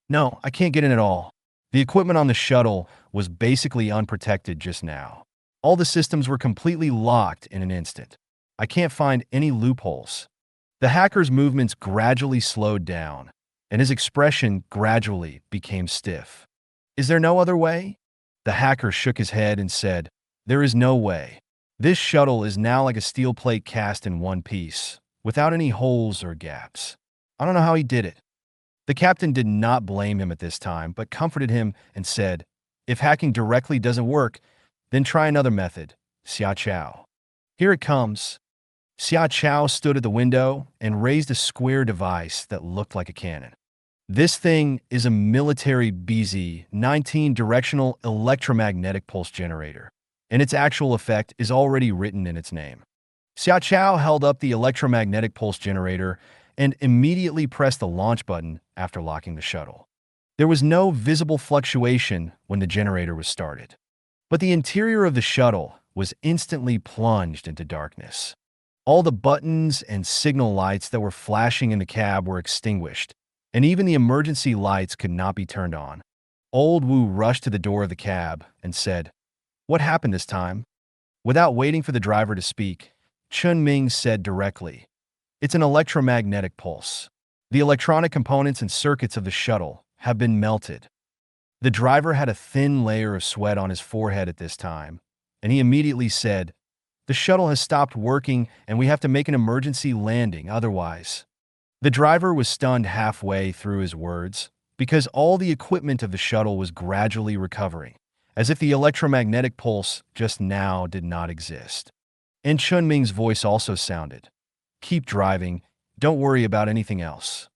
No, I can't get in at all. The equipment on the shuttle was basically unprotected just now. All the systems were completely locked in an instant. I can't find any loopholes. The hacker's movements gradually slowed down, and his expression gradually became stiff. Is there no other way? The hacker shook his head and said, there is no way. This shuttle is now like a steel plate cast in one piece, without any holes or gaps. I don't know how he did it. The captain did not blame him at this time, but comforted him and said, if hacking directly doesn't work, then try another method, Xia Chao. Here it comes. Xia Chao stood at the window and raised a square device that looked like a cannon. This thing is a military BZ-19 directional electromagnetic pulse generator, and its actual effect is already written in its name. Xia Chao held up the electromagnetic pulse generator and immediately pressed the launch button after locking the shuttle. There was no visible fluctuation when the generator was started, but the interior of the shuttle was instantly plunged into darkness. All the buttons and signal lights that were flashing in the cab were extinguished, and even the emergency lights could not be turned on. Old Wu rushed to the door of the cab and said, what happened this time? Without waiting for the driver to speak, Chen Ming said directly, it's an electromagnetic pulse. The electronic components and circuits of the shuttle have been melted. The driver had a thin layer of sweat on his forehead at this time, and he immediately said, the shuttle has stopped working and we have to make an emergency landing otherwise. The driver was stunned halfway through his words because all the equipment of the shuttle was gradually recovering, as if the electromagnetic pulse just now did not exist. And Chen Ming's voice also sounded, keep driving, don't worry about anything else.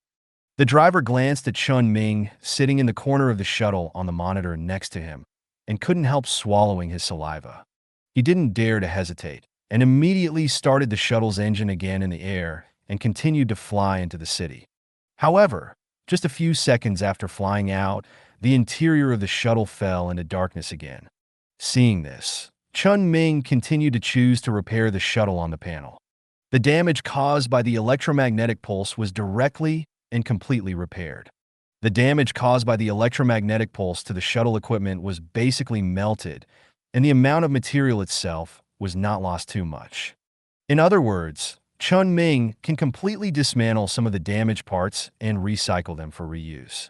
The driver glanced at Chen Ming sitting in the corner of the shuttle on the monitor next to him and couldn't help swallowing his saliva. He didn't dare to hesitate and immediately started the shuttle's engine again in the air and continued to fly into the city. However, just a few seconds after flying out, the interior of the shuttle fell into darkness again. Seeing this, Chen Ming continued to choose to repair the shuttle on the panel. The damage caused by the electromagnetic pulse was directly and completely repaired. The damage caused by the electromagnetic pulse to the shuttle equipment was basically melted, and the amount of material itself was not lost too much. In other words, Chen Ming can completely dismantle some of the damaged parts and recycle them for reuse.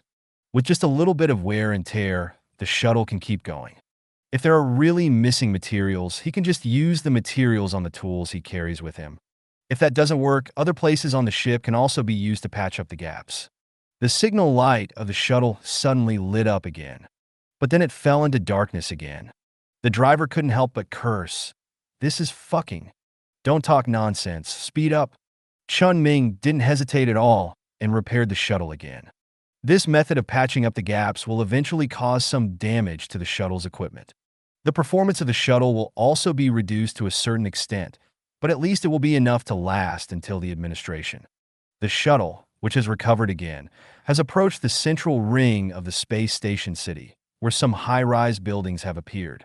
With just a little bit of wear and tear, the shuttle can keep going. If there are really missing materials, he can just use the materials on the tools he carries with him. If that doesn't work, other places on the ship can also be used to patch up the gaps. The signal light of the shuttle suddenly lit up again, but then it fell into darkness again. The driver couldn't help but curse. This is fucking. Don't talk nonsense. Speed up. Chen Ming didn't hesitate at all and repaired the shuttle again. This method of patching up the gaps will eventually cause some damage to the shuttle's equipment. The performance of the shuttle will also be reduced to a certain extent, but at least it will be enough to last until the administration. The shuttle, which has recovered again, has approached the central ring of the space station city, where some high-rise buildings have appeared.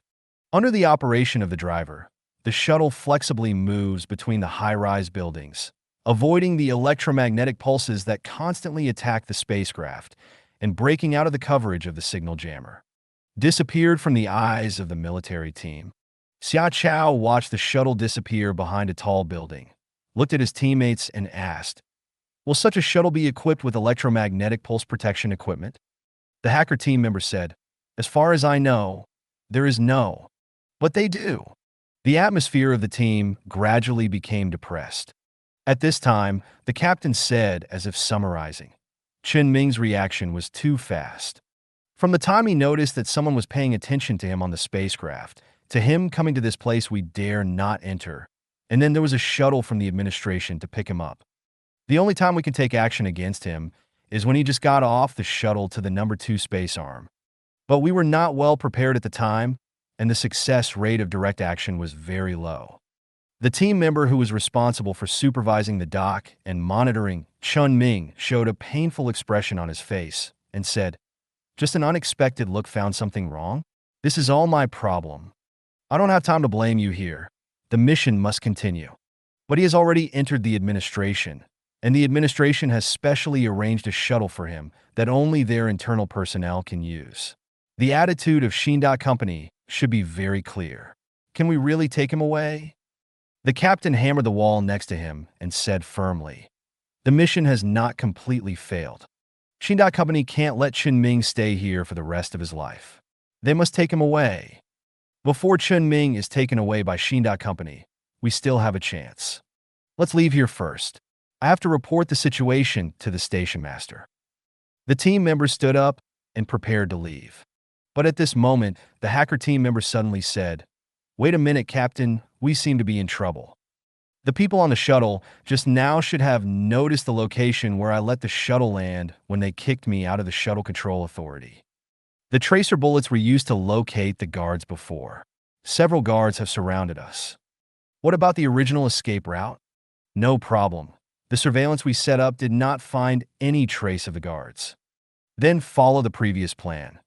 Under the operation of the driver, the shuttle flexibly moves between the high-rise buildings, avoiding the electromagnetic pulses that constantly attack the spacecraft and breaking out of the coverage of the signal jammer. Disappeared from the eyes of the military team. Xia Chao watched the shuttle disappear behind a tall building, looked at his teammates and asked, will such a shuttle be equipped with electromagnetic pulse protection equipment? The hacker team member said, as far as I know, there is no. But they do. The atmosphere of the team gradually became depressed. At this time, the captain said, as if summarizing, Chen Ming's reaction was too fast. From the time he noticed that someone was paying attention to him on the spacecraft, to him coming to this place we dare not enter, and then there was a shuttle from the administration to pick him up. The only time we can take action against him is when he just got off the shuttle to the number 2 space arm. But we were not well prepared at the time, and the success rate of direct action was very low. The team member who was responsible for supervising the dock and monitoring Chen Ming showed a painful expression on his face and said, just an unexpected look found something wrong? This is all my problem. I don't have time to blame you here. The mission must continue. But he has already entered the administration, and the administration has specially arranged a shuttle for him that only their internal personnel can use. The attitude of Shin Company should be very clear. Can we really take him away? The captain hammered the wall next to him and said firmly, the mission has not completely failed. Shin Company can't let Chen Ming stay here for the rest of his life. They must take him away. Before Chen Ming is taken away by Shin Company, we still have a chance. Let's leave here first. I have to report the situation to the station master. The team members stood up and prepared to leave. But at this moment, the hacker team member suddenly said, wait a minute, Captain, we seem to be in trouble. The people on the shuttle just now should have noticed the location where I let the shuttle land when they kicked me out of the Shuttle Control Authority. The tracer bullets were used to locate the guards before. Several guards have surrounded us. What about the original escape route? No problem. The surveillance we set up did not find any trace of the guards. Then follow the previous plan.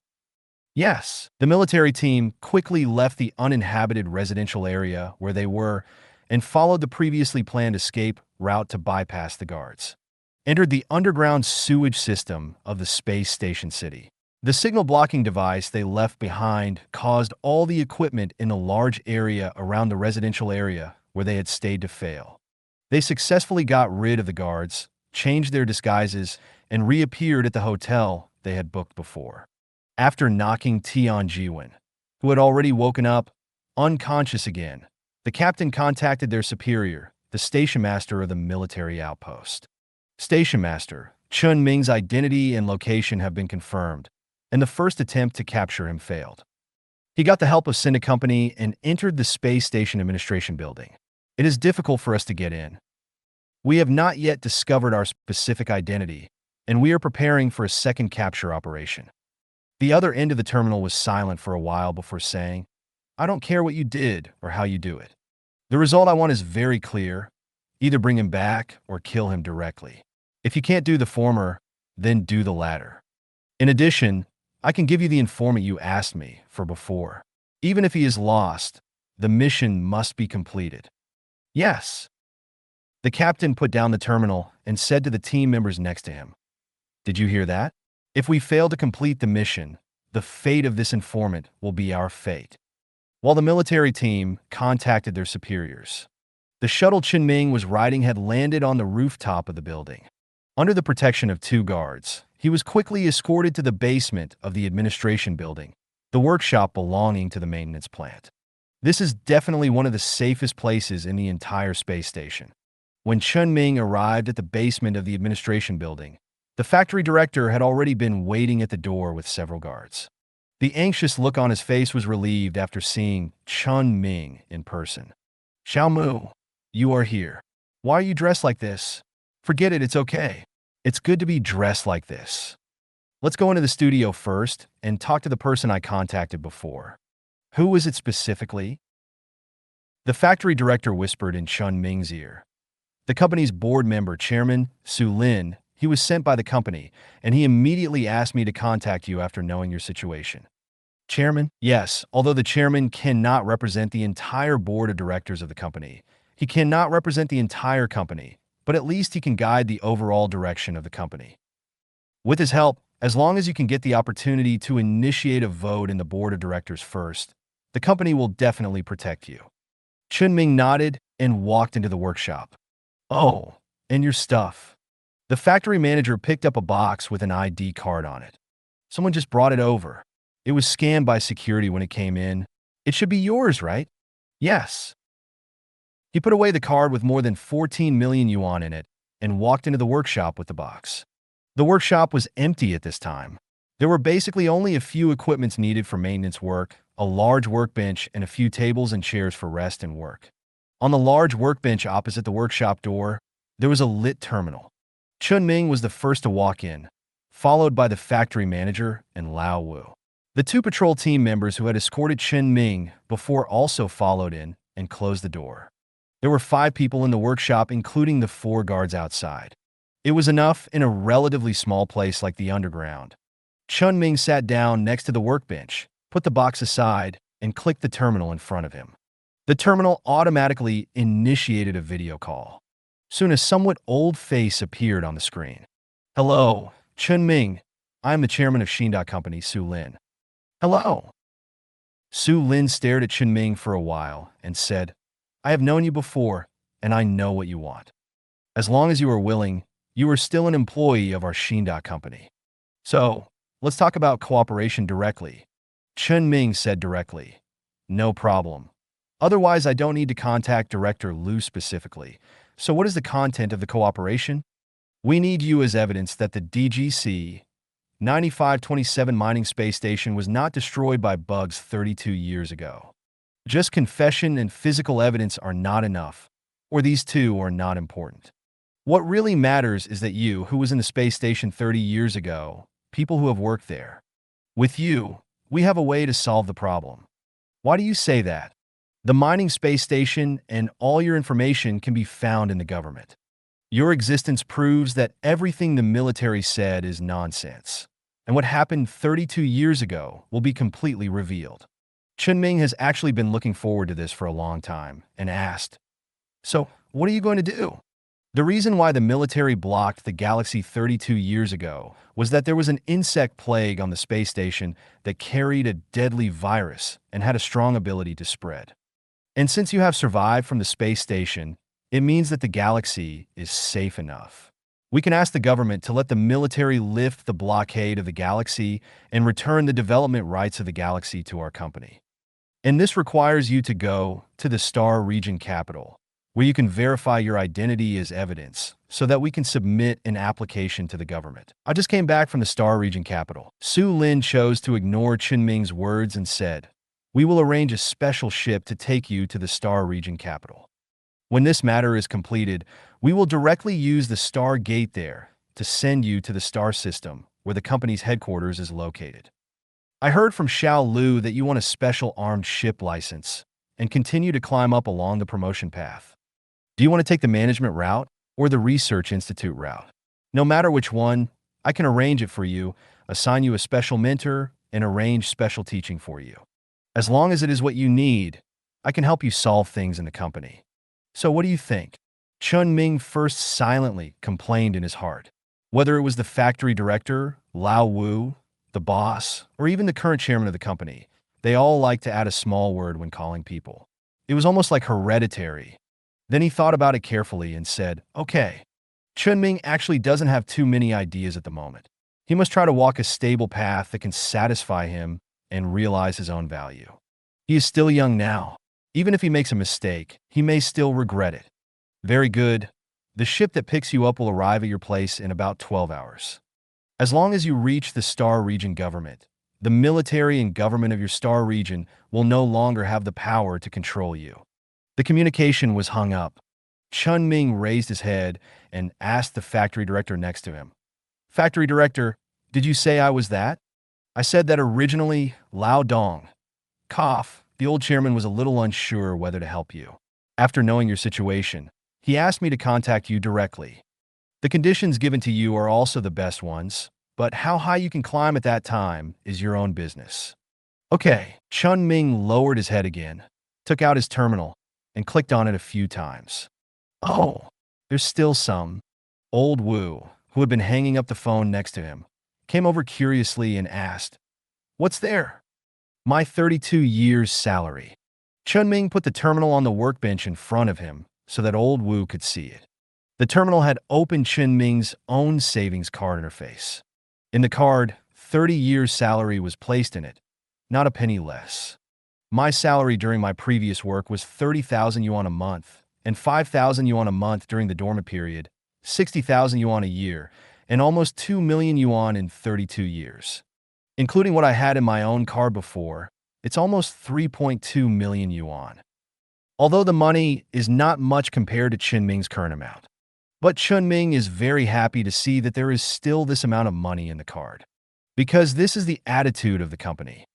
Yes, the military team quickly left the uninhabited residential area where they were and followed the previously planned escape route to bypass the guards. Entered the underground sewage system of the space station city. The signal blocking device they left behind caused all the equipment in the large area around the residential area where they had stayed to fail. They successfully got rid of the guards, changed their disguises, and reappeared at the hotel they had booked before. After knocking Tian Jiwen, who had already woken up, unconscious again, the captain contacted their superior, the station master of the military outpost. Station master, Chen Ming's identity and location have been confirmed, and the first attempt to capture him failed. He got the help of Shin Company and entered the space station administration building. It is difficult for us to get in. We have not yet discovered our specific identity, and we are preparing for a second capture operation. The other end of the terminal was silent for a while before saying, I don't care what you did or how you do it. The result I want is very clear. Either bring him back or kill him directly. If you can't do the former, then do the latter. In addition, I can give you the informant you asked me for before. Even if he is lost, the mission must be completed. Yes. The captain put down the terminal and said to the team members next to him, did you hear that? If we fail to complete the mission, the fate of this informant will be our fate. While the military team contacted their superiors, the shuttle Chen Ming was riding had landed on the rooftop of the building. Under the protection of 2 guards, he was quickly escorted to the basement of the administration building, the workshop belonging to the maintenance plant. This is definitely one of the safest places in the entire space station. When Chen Ming arrived at the basement of the administration building, the factory director had already been waiting at the door with several guards. The anxious look on his face was relieved after seeing Chen Ming in person. Xiao Mu, you are here. Why are you dressed like this? Forget it, it's okay. It's good to be dressed like this. Let's go into the studio first and talk to the person I contacted before. Who was it specifically? The factory director whispered in Chen Ming's ear. The company's board member, Chairman Su Lin. He was sent by the company, and he immediately asked me to contact you after knowing your situation. Chairman? Yes, although the chairman cannot represent the entire board of directors of the company. He cannot represent the entire company, but at least he can guide the overall direction of the company. With his help, as long as you can get the opportunity to initiate a vote in the board of directors first, the company will definitely protect you. Chen Ming nodded and walked into the workshop. Oh, and your stuff. The factory manager picked up a box with an ID card on it. Someone just brought it over. It was scanned by security when it came in. It should be yours, right? Yes. He put away the card with more than 14 million yuan in it and walked into the workshop with the box. The workshop was empty at this time. There were basically only a few equipments needed for maintenance work, a large workbench, and a few tables and chairs for rest and work. On the large workbench opposite the workshop door, there was a lit terminal. Chen Ming was the first to walk in, followed by the factory manager and Lao Wu. The 2 patrol team members who had escorted Chen Ming before also followed in and closed the door. There were 5 people in the workshop, including the 4 guards outside. It was enough in a relatively small place like the underground. Chen Ming sat down next to the workbench, put the box aside, and clicked the terminal in front of him. The terminal automatically initiated a video call. Soon a somewhat old face appeared on the screen. "Hello, Chen Ming. I am the chairman of Company, Su Lin." "Hello." Su Lin stared at Chen Ming for a while and said, "I have known you before, and I know what you want. As long as you are willing, you are still an employee of our Company. So, let's talk about cooperation directly." Chen Ming said directly, "No problem. Otherwise, I don't need to contact Director Liu specifically. So what is the content of the cooperation? We need you as evidence that the DGC 9527 mining space station was not destroyed by bugs 32 years ago. Just confession and physical evidence are not enough, or these two are not important. What really matters is that you, who was in the space station 30 years ago, people who have worked there. With you, we have a way to solve the problem." "Why do you say that?" "The mining space station and all your information can be found in the government. Your existence proves that everything the military said is nonsense, and what happened 32 years ago will be completely revealed." Chen Ming has actually been looking forward to this for a long time and asked, "So, what are you going to do?" The reason why the military blocked the galaxy 32 years ago was that there was an insect plague on the space station that carried a deadly virus and had a strong ability to spread. And since you have survived from the space station, it means that the galaxy is safe enough. We can ask the government to let the military lift the blockade of the galaxy and return the development rights of the galaxy to our company. And this requires you to go to the Star Region capital, where you can verify your identity as evidence so that we can submit an application to the government. "I just came back from the Star Region capital." Su Lin chose to ignore Chen Ming's words and said, "We will arrange a special ship to take you to the Star Region capital. When this matter is completed, we will directly use the Star Gate there to send you to the star system where the company's headquarters is located. I heard from Xiao Lu that you want a special armed ship license and continue to climb up along the promotion path. Do you want to take the management route or the research institute route? No matter which one, I can arrange it for you, assign you a special mentor, and arrange special teaching for you. As long as it is what you need, I can help you solve things in the company. So what do you think?" Chen Ming first silently complained in his heart. Whether it was the factory director, Lao Wu, the boss, or even the current chairman of the company, they all like to add a small word when calling people. It was almost like hereditary. Then he thought about it carefully and said, "Okay, Chen Ming actually doesn't have too many ideas at the moment. He must try to walk a stable path that can satisfy him and realize his own value. He is still young now. Even if he makes a mistake, he may still regret it." "Very good. The ship that picks you up will arrive at your place in about 12 hours. As long as you reach the Star Region government, the military and government of your Star Region will no longer have the power to control you." The communication was hung up. Chen Ming raised his head and asked the factory director next to him, "Factory director, did you say I was that?" "I said that originally, Lao Dong." Cough. The old chairman was a little unsure whether to help you. "After knowing your situation, he asked me to contact you directly. The conditions given to you are also the best ones, but how high you can climb at that time is your own business." "Okay." Chen Ming lowered his head again, took out his terminal, and clicked on it a few times. "Oh, there's still some." Old Wu, who had been hanging up the phone next to him, came over curiously and asked, "What's there?" "My 32 years' salary." Chen Ming put the terminal on the workbench in front of him so that old Wu could see it. The terminal had opened Chen Ming's own savings card interface. In the card, 30 years' salary was placed in it, not a penny less. "My salary during my previous work was 30,000 yuan a month, and 5,000 yuan a month during the dormant period, 60,000 yuan a year, and almost 2 million yuan in 32 years. Including what I had in my own card before, it's almost 3.2 million yuan. Although the money is not much compared to Chen Ming's current amount. But Chen Ming is very happy to see that there is still this amount of money in the card. Because this is the attitude of the company.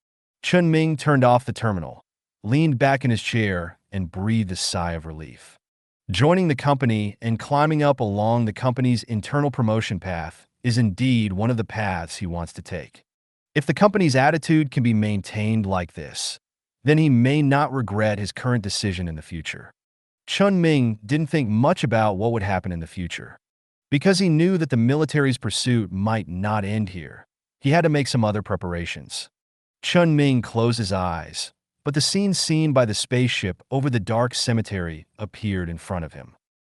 Chen Ming turned off the terminal, leaned back in his chair, and breathed a sigh of relief. Joining the company and climbing up along the company's internal promotion path is indeed one of the paths he wants to take. If the company's attitude can be maintained like this, then he may not regret his current decision in the future. Chen Ming didn't think much about what would happen in the future. Because he knew that the military's pursuit might not end here, he had to make some other preparations. Chen Ming closed his eyes, but the scene seen by the spaceship over the dark cemetery appeared in front of him.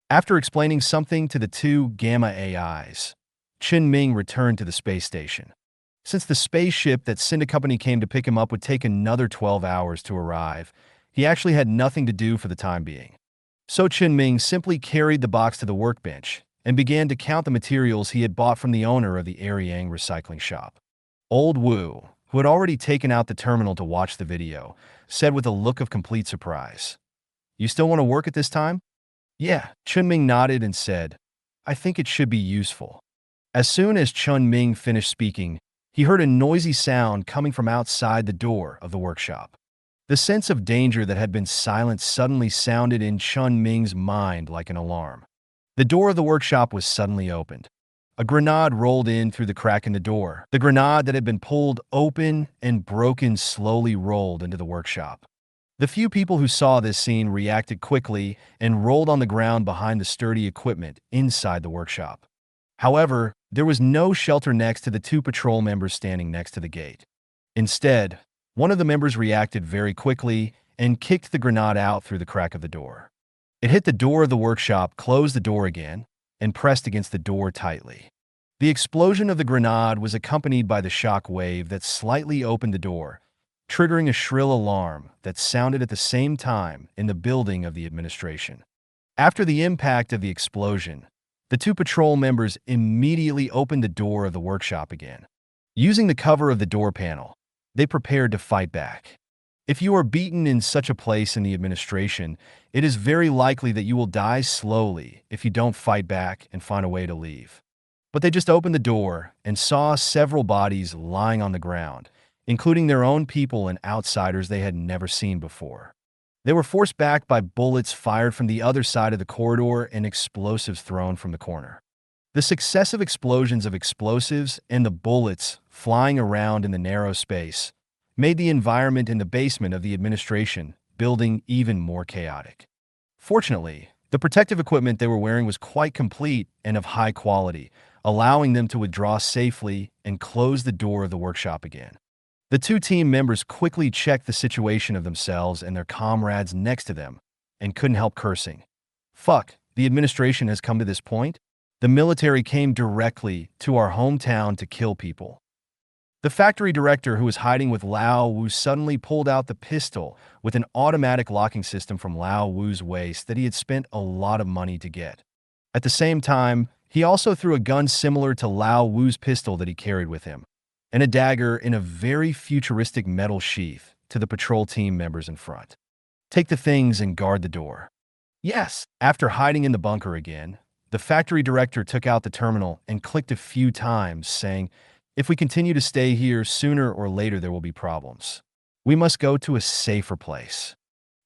After explaining something to the two Gamma AIs, Chen Ming returned to the space station. Since the spaceship that Cinda Company came to pick him up would take another 12 hours to arrive, he actually had nothing to do for the time being. So Chen Ming simply carried the box to the workbench and began to count the materials he had bought from the owner of the Ariang recycling shop. Old Wu, who had already taken out the terminal to watch the video, said with a look of complete surprise, "You still want to work at this time?" "Yeah," Chen Ming nodded and said, "I think it should be useful." As soon as Chen Ming finished speaking, he heard a noisy sound coming from outside the door of the workshop. The sense of danger that had been silent suddenly sounded in Chen Ming's mind like an alarm. The door of the workshop was suddenly opened. A grenade rolled in through the crack in the door. The grenade that had been pulled open and broken slowly rolled into the workshop. The few people who saw this scene reacted quickly and rolled on the ground behind the sturdy equipment inside the workshop. However, there was no shelter next to the two patrol members standing next to the gate. Instead, one of the members reacted very quickly and kicked the grenade out through the crack of the door. It hit the door of the workshop, closed the door again, and pressed against the door tightly. The explosion of the grenade was accompanied by the shock wave that slightly opened the door, triggering a shrill alarm that sounded at the same time in the building of the administration. After the impact of the explosion, the two patrol members immediately opened the door of the workshop again. Using the cover of the door panel, they prepared to fight back. If you are beaten in such a place in the administration, it is very likely that you will die slowly if you don't fight back and find a way to leave. But they just opened the door and saw several bodies lying on the ground, including their own people and outsiders they had never seen before. They were forced back by bullets fired from the other side of the corridor and explosives thrown from the corner. The successive explosions of explosives and the bullets flying around in the narrow space made the environment in the basement of the administration building even more chaotic. Fortunately, the protective equipment they were wearing was quite complete and of high quality, allowing them to withdraw safely and close the door of the workshop again. The two team members quickly checked the situation of themselves and their comrades next to them and couldn't help cursing. Fuck, the administration has come to this point? The military came directly to our hometown to kill people. The factory director, who was hiding with Lao Wu, suddenly pulled out the pistol with an automatic locking system from Lao Wu's waist that he had spent a lot of money to get. At the same time, he also threw a gun similar to Lao Wu's pistol that he carried with him, and a dagger in a very futuristic metal sheath to the patrol team members in front. "Take the things and guard the door." Yes. After hiding in the bunker again, the factory director took out the terminal and clicked a few times, saying, "If we continue to stay here, sooner or later there will be problems. We must go to a safer place."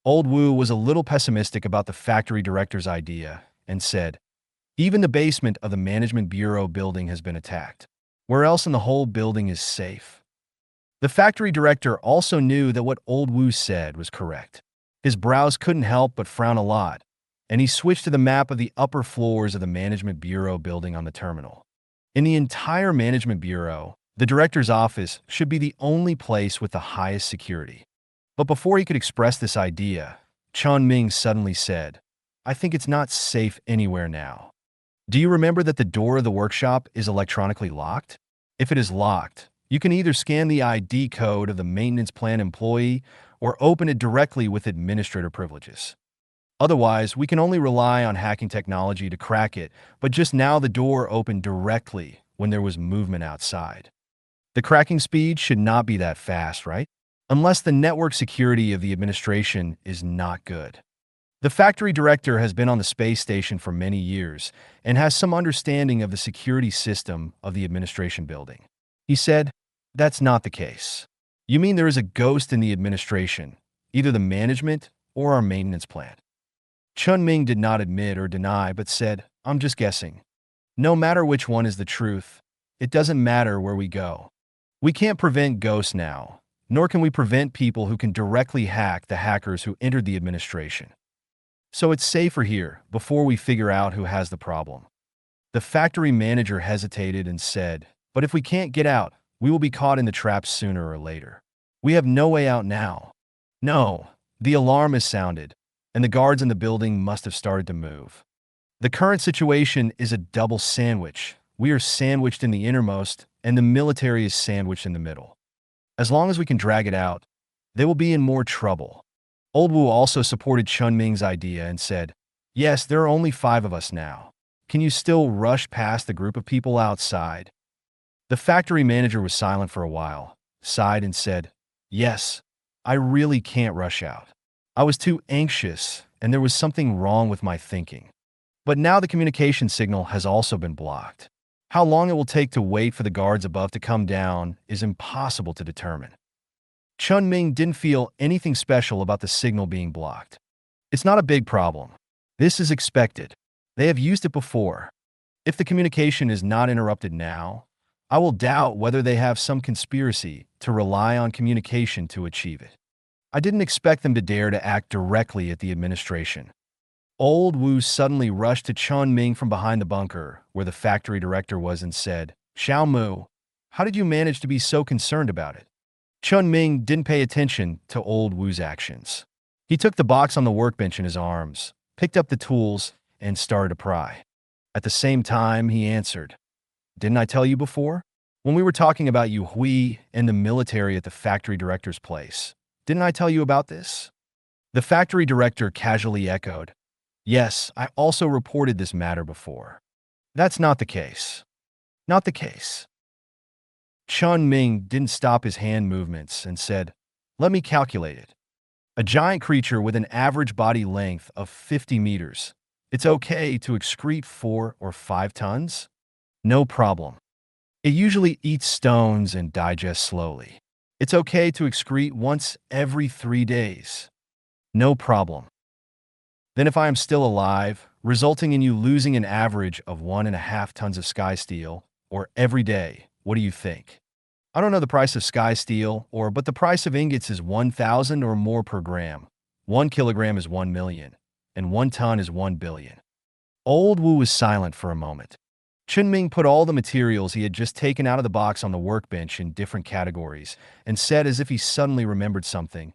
Old Wu was a little pessimistic about the factory director's idea and said, "Even the basement of the management bureau building has been attacked. Where else in the whole building is safe?" The factory director also knew that what Old Wu said was correct. His brows couldn't help but frown a lot, and he switched to the map of the upper floors of the management bureau building on the terminal. In the entire management bureau, the director's office should be the only place with the highest security. But before he could express this idea, Chen Ming suddenly said, "I think it's not safe anywhere now. Do you remember that the door of the workshop is electronically locked? If it is locked, you can either scan the ID code of the maintenance plan employee or open it directly with administrator privileges. Otherwise, we can only rely on hacking technology to crack it, but just now the door opened directly when there was movement outside. The cracking speed should not be that fast, right? Unless the network security of the administration is not good." The factory director has been on the space station for many years and has some understanding of the security system of the administration building. He said, "That's not the case. You mean there is a ghost in the administration, either the management or our maintenance plant?" Chen Ming did not admit or deny, but said, "I'm just guessing. No matter which one is the truth, it doesn't matter where we go. We can't prevent ghosts now, nor can we prevent people who can directly hack the hackers who entered the administration. So it's safer here before we figure out who has the problem. The factory manager hesitated and said, "But if we can't get out, we will be caught in the trap sooner or later. We have no way out now." No, the alarm has sounded, and the guards in the building must have started to move. The current situation is a double sandwich. We are sandwiched in the innermost, and the military is sandwiched in the middle. As long as we can drag it out, they will be in more trouble. Old Wu also supported Chen Ming's idea and said, "Yes, there are only 5 of us now. Can you still rush past the group of people outside?" The factory manager was silent for a while, sighed and said, "Yes, I really can't rush out. I was too anxious, and there was something wrong with my thinking. But now the communication signal has also been blocked. How long it will take to wait for the guards above to come down is impossible to determine." Chen Ming didn't feel anything special about the signal being blocked. "It's not a big problem. This is expected. They have used it before. If the communication is not interrupted now, I will doubt whether they have some conspiracy to rely on communication to achieve it. I didn't expect them to dare to act directly at the administration." Old Wu suddenly rushed to Chen Ming from behind the bunker, where the factory director was, and said, "Xiao Mu, how did you manage to be so concerned about it?" Chen Ming didn't pay attention to Old Wu's actions. He took the box on the workbench in his arms, picked up the tools, and started to pry. At the same time, he answered, "Didn't I tell you before? When we were talking about Yu Hui and the military at the factory director's place, didn't I tell you about this?" The factory director casually echoed, "Yes, I also reported this matter before." "That's not the case. Not the case." Chen Ming didn't stop his hand movements and said, "Let me calculate it. A giant creature with an average body length of 50 meters. It's okay to excrete 4 or 5 tons? No problem. It usually eats stones and digests slowly. It's okay to excrete once every 3 days. No problem. Then if I am still alive, resulting in you losing an average of 1.5 tons of sky steel, or every day, what do you think? I don't know the price of sky steel, but the price of ingots is 1,000 or more per gram. 1 kilogram is 1 million, and 1 ton is 1 billion. Old Wu was silent for a moment. Chen Ming put all the materials he had just taken out of the box on the workbench in different categories and said, as if he suddenly remembered something,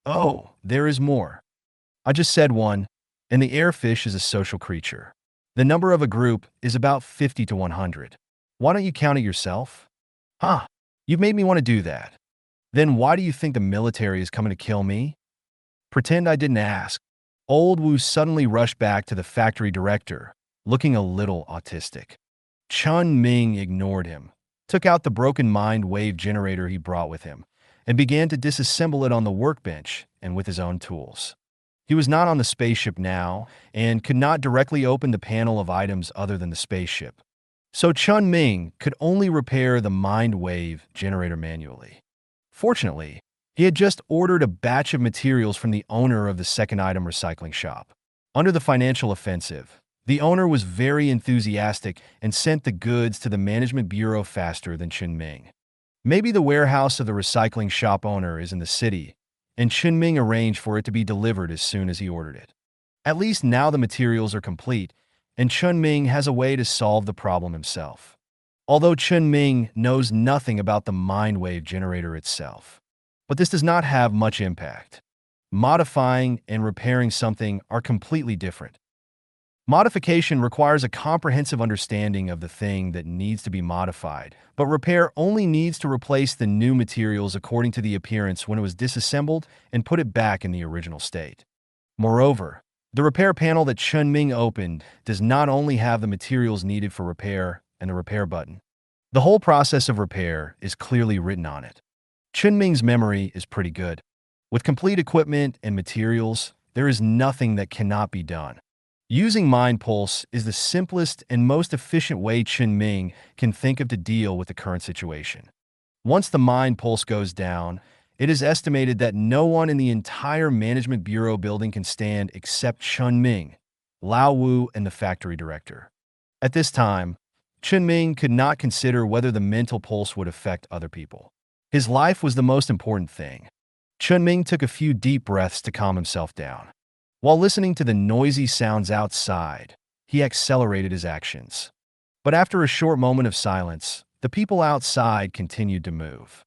"Oh, there is more. I just said 1, and the airfish is a social creature. The number of a group is about 50 to 100. Why don't you count it yourself?" "Huh, you've made me want to do that. Then why do you think the military is coming to kill me?" Pretend I didn't ask. Old Wu suddenly rushed back to the factory director, looking a little autistic. Chen Ming ignored him, took out the broken mind wave generator he brought with him, and began to disassemble it on the workbench and with his own tools. He was not on the spaceship now and could not directly open the panel of items other than the spaceship. So Chen Ming could only repair the mind wave generator manually. Fortunately, he had just ordered a batch of materials from the owner of the second item recycling shop. Under the financial offensive, the owner was very enthusiastic and sent the goods to the management bureau faster than Chen Ming. Maybe the warehouse of the recycling shop owner is in the city, and Chen Ming arranged for it to be delivered as soon as he ordered it. At least now the materials are complete, and Chen Ming has a way to solve the problem himself. Although Chen Ming knows nothing about the mind wave generator itself. But this does not have much impact. Modifying and repairing something are completely different. Modification requires a comprehensive understanding of the thing that needs to be modified, but repair only needs to replace the new materials according to the appearance when it was disassembled and put it back in the original state. Moreover, the repair panel that Chen Ming opened does not only have the materials needed for repair and the repair button. The whole process of repair is clearly written on it. Chen Ming's memory is pretty good. With complete equipment and materials, there is nothing that cannot be done. Using Mind Pulse is the simplest and most efficient way Chen Ming can think of to deal with the current situation. Once the Mind Pulse goes down, it is estimated that no one in the entire Management Bureau building can stand except Chen Ming, Lao Wu, and the factory director. At this time, Chen Ming could not consider whether the mental pulse would affect other people. His life was the most important thing. Chen Ming took a few deep breaths to calm himself down. While listening to the noisy sounds outside, he accelerated his actions. But after a short moment of silence, the people outside continued to move.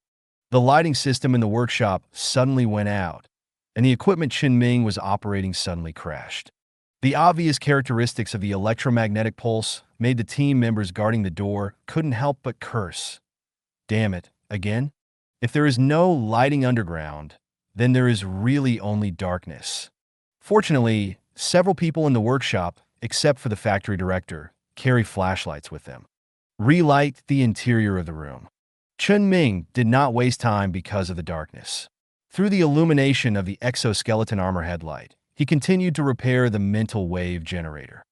The lighting system in the workshop suddenly went out, and the equipment Chen Ming was operating suddenly crashed. The obvious characteristics of the electromagnetic pulse made the team members guarding the door couldn't help but curse. Damn it, again? If there is no lighting underground, then there is really only darkness. Fortunately, several people in the workshop, except for the factory director, carry flashlights with them. Relight the interior of the room. Chen Ming did not waste time because of the darkness. Through the illumination of the exoskeleton armor headlight, he continued to repair the mental wave generator.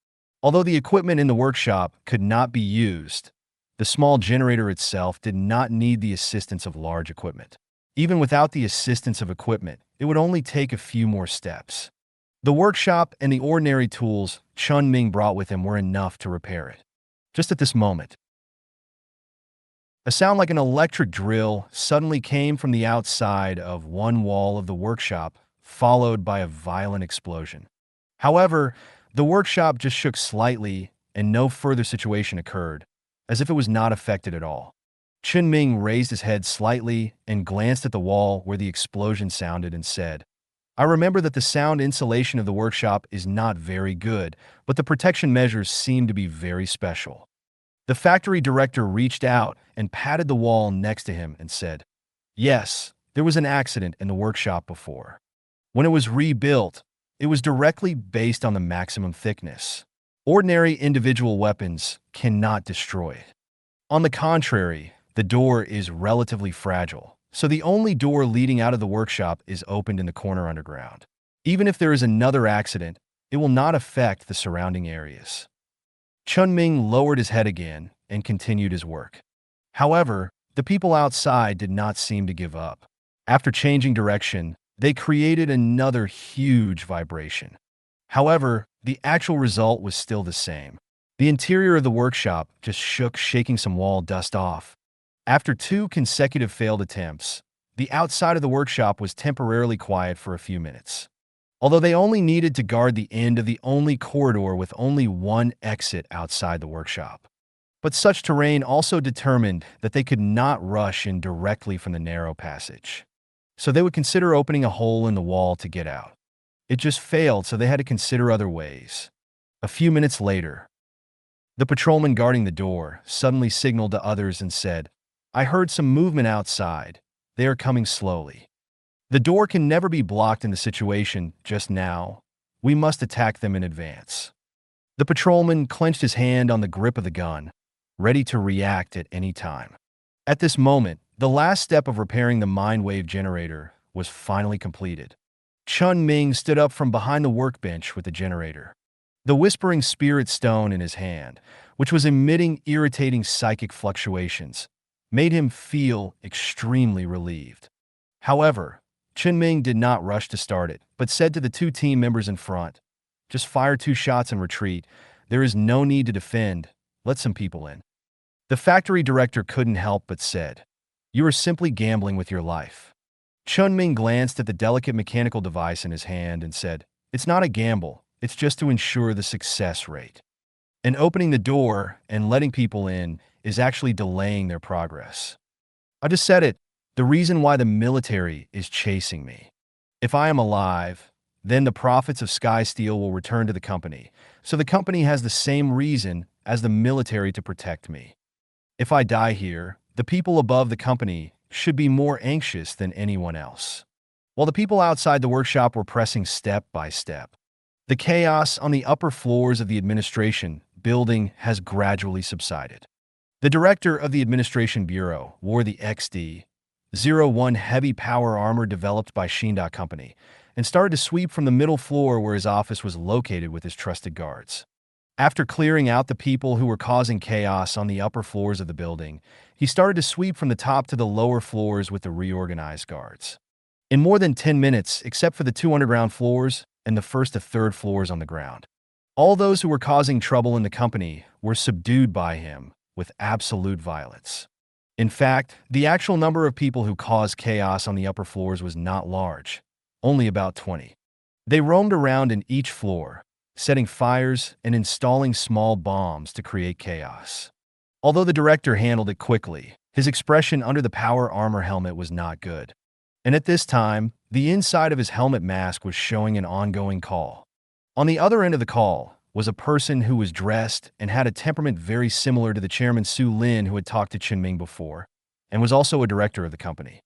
Although the equipment in the workshop could not be used, the small generator itself did not need the assistance of large equipment. Even without the assistance of equipment, it would only take a few more steps. The workshop and the ordinary tools Chen Ming brought with him were enough to repair it. Just at this moment, a sound like an electric drill suddenly came from the outside of one wall of the workshop, followed by a violent explosion. However, the workshop just shook slightly and no further situation occurred, as if it was not affected at all. Chen Ming raised his head slightly and glanced at the wall where the explosion sounded and said, "I remember that the sound insulation of the workshop is not very good, but the protection measures seem to be very special." The factory director reached out and patted the wall next to him and said, "Yes, there was an accident in the workshop before. When it was rebuilt, it was directly based on the maximum thickness. Ordinary individual weapons cannot destroy it. On the contrary, the door is relatively fragile, so the only door leading out of the workshop is opened in the corner underground. Even if there is another accident, it will not affect the surrounding areas." Chen Ming lowered his head again and continued his work. However, the people outside did not seem to give up. After changing direction, they created another huge vibration. However, the actual result was still the same. The interior of the workshop just shook, shaking some wall dust off. After 2 consecutive failed attempts, the outside of the workshop was temporarily quiet for a few minutes. Although they only needed to guard the end of the only corridor with only one exit outside the workshop. But such terrain also determined that they could not rush in directly from the narrow passage. So they would consider opening a hole in the wall to get out. It just failed, so they had to consider other ways. A few minutes later, the patrolman guarding the door suddenly signaled to others and said, "I heard some movement outside. They are coming slowly. The door can never be blocked in the situation just now. We must attack them in advance." The patrolman clenched his hand on the grip of the gun, ready to react at any time. At this moment, the last step of repairing the mind wave generator was finally completed. Chen Ming stood up from behind the workbench with the generator, the whispering spirit stone in his hand, which was emitting irritating psychic fluctuations, made him feel extremely relieved. However, Chen Ming did not rush to start it, but said to the 2 team members in front, "Just fire 2 shots and retreat. There is no need to defend. Let some people in." The factory director couldn't help but said, "You are simply gambling with your life." Chen Ming glanced at the delicate mechanical device in his hand and said, "It's not a gamble. It's just to ensure the success rate. And opening the door and letting people in is actually delaying their progress. I just said it. The reason why the military is chasing me. If I am alive, then the profits of Sky Steel will return to the company, so the company has the same reason as the military to protect me. If I die here, the people above the company should be more anxious than anyone else." While the people outside the workshop were pressing step by step, the chaos on the upper floors of the administration building has gradually subsided. The director of the administration bureau wore the XD-01 heavy power armor developed by Shinda Company and started to sweep from the middle floor where his office was located with his trusted guards. After clearing out the people who were causing chaos on the upper floors of the building, he started to sweep from the top to the lower floors with the reorganized guards. In more than 10 minutes, except for the 2 underground floors and the first to third floors on the ground, all those who were causing trouble in the company were subdued by him, with absolute violence. In fact, the actual number of people who caused chaos on the upper floors was not large, only about 20. They roamed around in each floor, setting fires and installing small bombs to create chaos. Although the director handled it quickly, his expression under the power armor helmet was not good. And at this time, the inside of his helmet mask was showing an ongoing call. On the other end of the call was a person who was dressed and had a temperament very similar to the chairman Su Lin who had talked to Chen Ming before, and was also a director of the company.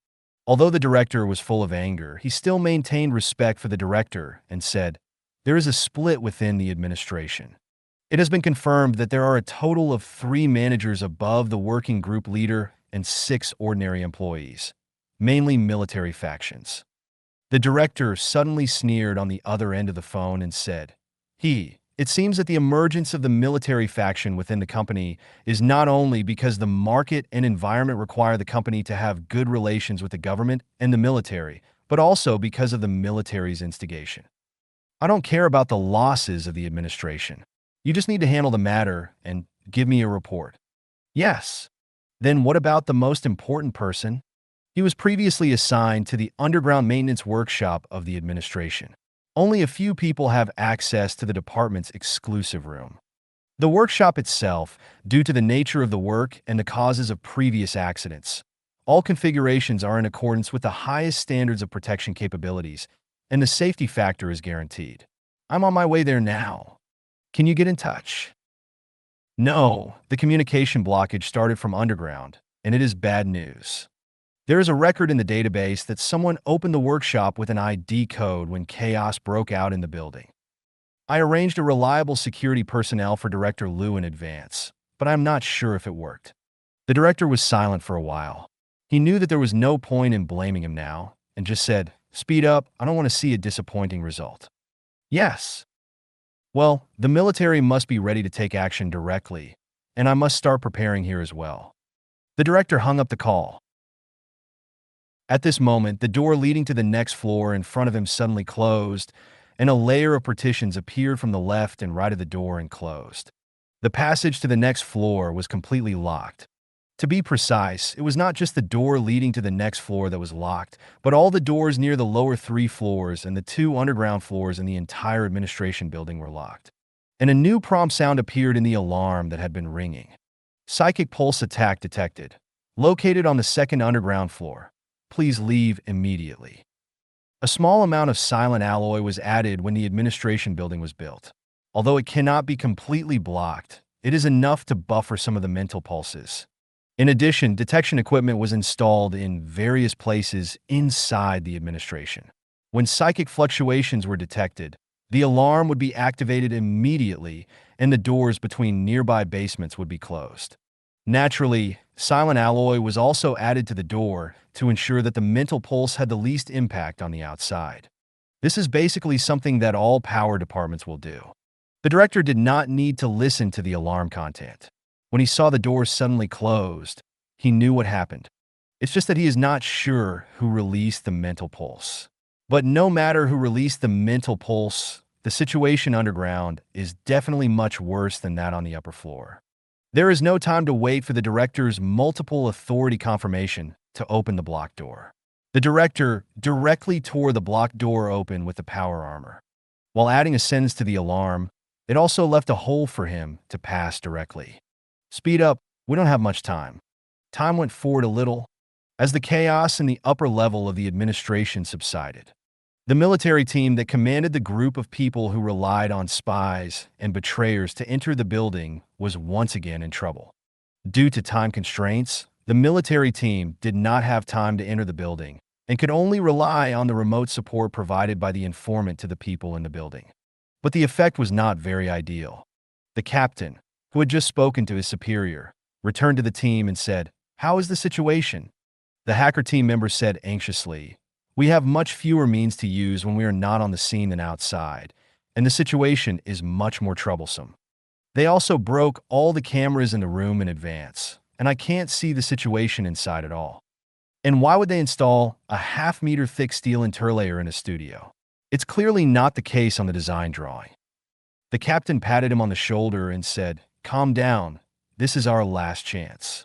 Although the director was full of anger, he still maintained respect for the director and said, "There is a split within the administration. It has been confirmed that there are a total of 3 managers above the working group leader and 6 ordinary employees, mainly military factions." The director suddenly sneered on the other end of the phone and said, It seems that the emergence of the military faction within the company is not only because the market and environment require the company to have good relations with the government and the military, but also because of the military's instigation. I don't care about the losses of the administration. You just need to handle the matter and give me a report." "Yes." "Then what about the most important person?" "He was previously assigned to the underground maintenance workshop of the administration. Only a few people have access to the department's exclusive room. The workshop itself, due to the nature of the work and the causes of previous accidents, all configurations are in accordance with the highest standards of protection capabilities, and the safety factor is guaranteed. I'm on my way there now. Can you get in touch?" "No, the communication blockage started from underground, and it is bad news. There is a record in the database that someone opened the workshop with an ID code when chaos broke out in the building. I arranged a reliable security personnel for Director Liu in advance, but I'm not sure if it worked." The director was silent for a while. He knew that there was no point in blaming him now, and just said, "Speed up, I don't want to see a disappointing result." "Yes." "Well, the military must be ready to take action directly, and I must start preparing here as well." The director hung up the call. At this moment, the door leading to the next floor in front of him suddenly closed, and a layer of partitions appeared from the left and right of the door and closed. The passage to the next floor was completely locked. To be precise, it was not just the door leading to the next floor that was locked, but all the doors near the lower 3 floors and the 2 underground floors in the entire administration building were locked. And a new prompt sound appeared in the alarm that had been ringing. "Psychic pulse attack detected. Located on the 2nd underground floor. Please leave immediately." A small amount of silent alloy was added when the administration building was built. Although it cannot be completely blocked, it is enough to buffer some of the mental pulses. In addition, detection equipment was installed in various places inside the administration. When psychic fluctuations were detected, the alarm would be activated immediately and the doors between nearby basements would be closed. Naturally, silent alloy was also added to the door to ensure that the mental pulse had the least impact on the outside. This is basically something that all power departments will do. The director did not need to listen to the alarm content. When he saw the doors suddenly closed, he knew what happened. It's just that he is not sure who released the mental pulse. But no matter who released the mental pulse, the situation underground is definitely much worse than that on the upper floor. There is no time to wait for the director's multiple authority confirmation to open the block door. The director directly tore the block door open with the power armor. While adding a sentence to the alarm, it also left a hole for him to pass directly. "Speed up, we don't have much time." Time went forward a little as the chaos in the upper level of the administration subsided. The military team that commanded the group of people who relied on spies and betrayers to enter the building was once again in trouble. Due to time constraints, the military team did not have time to enter the building and could only rely on the remote support provided by the informant to the people in the building. But the effect was not very ideal. The captain, who had just spoken to his superior, returned to the team and said, "How is the situation?" The hacker team member said anxiously, "We have much fewer means to use when we are not on the scene than outside, and the situation is much more troublesome. They also broke all the cameras in the room in advance, and I can't see the situation inside at all. And why would they install a half-meter thick steel interlayer in a studio? It's clearly not the case on the design drawing." The captain patted him on the shoulder and said, "Calm down. this is our last chance.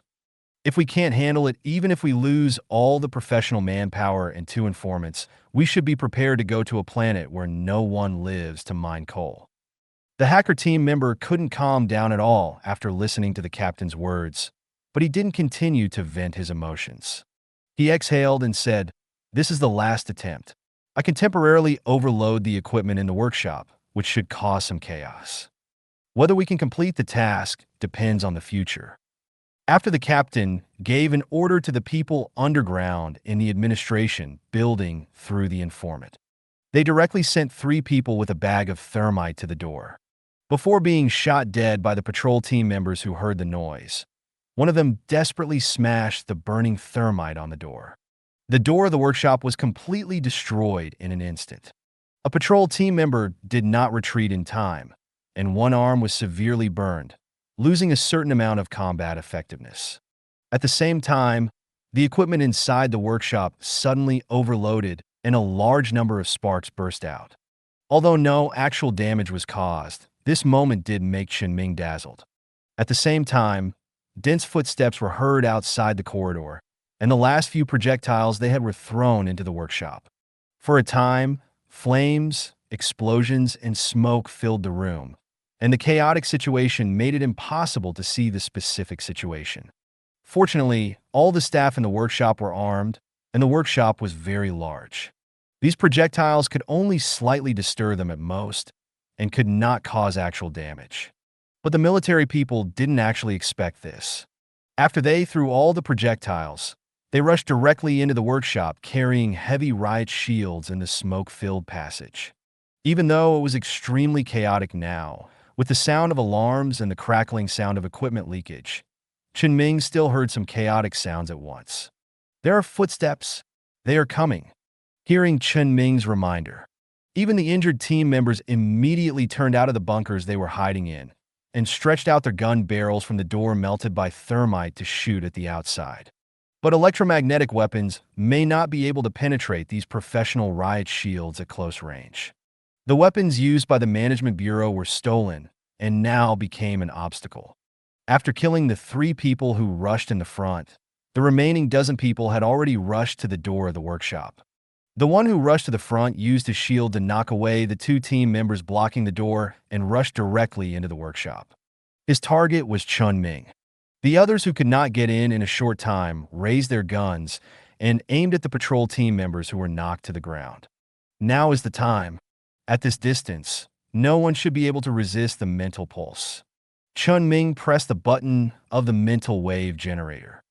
If we can't handle it, even if we lose all the professional manpower and 2 informants, we should be prepared to go to a planet where no one lives to mine coal. The hacker team member couldn't calm down at all after listening to the captain's words, but he didn't continue to vent his emotions. He exhaled and said, "This is the last attempt. I can temporarily overload the equipment in the workshop, which should cause some chaos. Whether we can complete the task depends on the future." After the captain gave an order to the people underground in the administration building through the informant, they directly sent 3 people with a bag of thermite to the door. Before being shot dead by the patrol team members who heard the noise, one of them desperately smashed the burning thermite on the door. The door of the workshop was completely destroyed in an instant. A patrol team member did not retreat in time, and one arm was severely burned, losing a certain amount of combat effectiveness. At the same time, the equipment inside the workshop suddenly overloaded and a large number of sparks burst out. Although no actual damage was caused, this moment did make Chen Ming dazzled. At the same time, dense footsteps were heard outside the corridor, and the last few projectiles they had were thrown into the workshop. For a time, flames, explosions, and smoke filled the room, and the chaotic situation made it impossible to see the specific situation. Fortunately, all the staff in the workshop were armed, and the workshop was very large. These projectiles could only slightly disturb them at most, and could not cause actual damage. But the military people didn't actually expect this. After they threw all the projectiles, they rushed directly into the workshop carrying heavy riot shields in the smoke-filled passage. Even though it was extremely chaotic now, with the sound of alarms and the crackling sound of equipment leakage, Chen Ming still heard some chaotic sounds at once. There are footsteps. They are coming. Hearing Chen Ming's reminder, even the injured team members immediately turned out of the bunkers they were hiding in and stretched out their gun barrels from the door melted by thermite to shoot at the outside. But electromagnetic weapons may not be able to penetrate these professional riot shields at close range. The weapons used by the Management Bureau were stolen and now became an obstacle. After killing the 3 people who rushed in the front, the remaining dozen people had already rushed to the door of the workshop. The one who rushed to the front used his shield to knock away the 2 team members blocking the door and rushed directly into the workshop. His target was Chen Ming. The others who could not get in a short time raised their guns and aimed at the patrol team members who were knocked to the ground. Now is the time. At this distance, no one should be able to resist the mental pulse. Chen Ming pressed the button of the mental wave generator.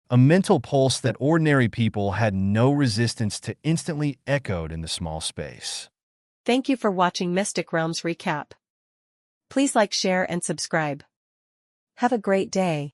A mental pulse that ordinary people had no resistance to instantly echoed in the small space. Thank you for watching Mystic Realms Recap. Please like, share, and subscribe. Have a great day.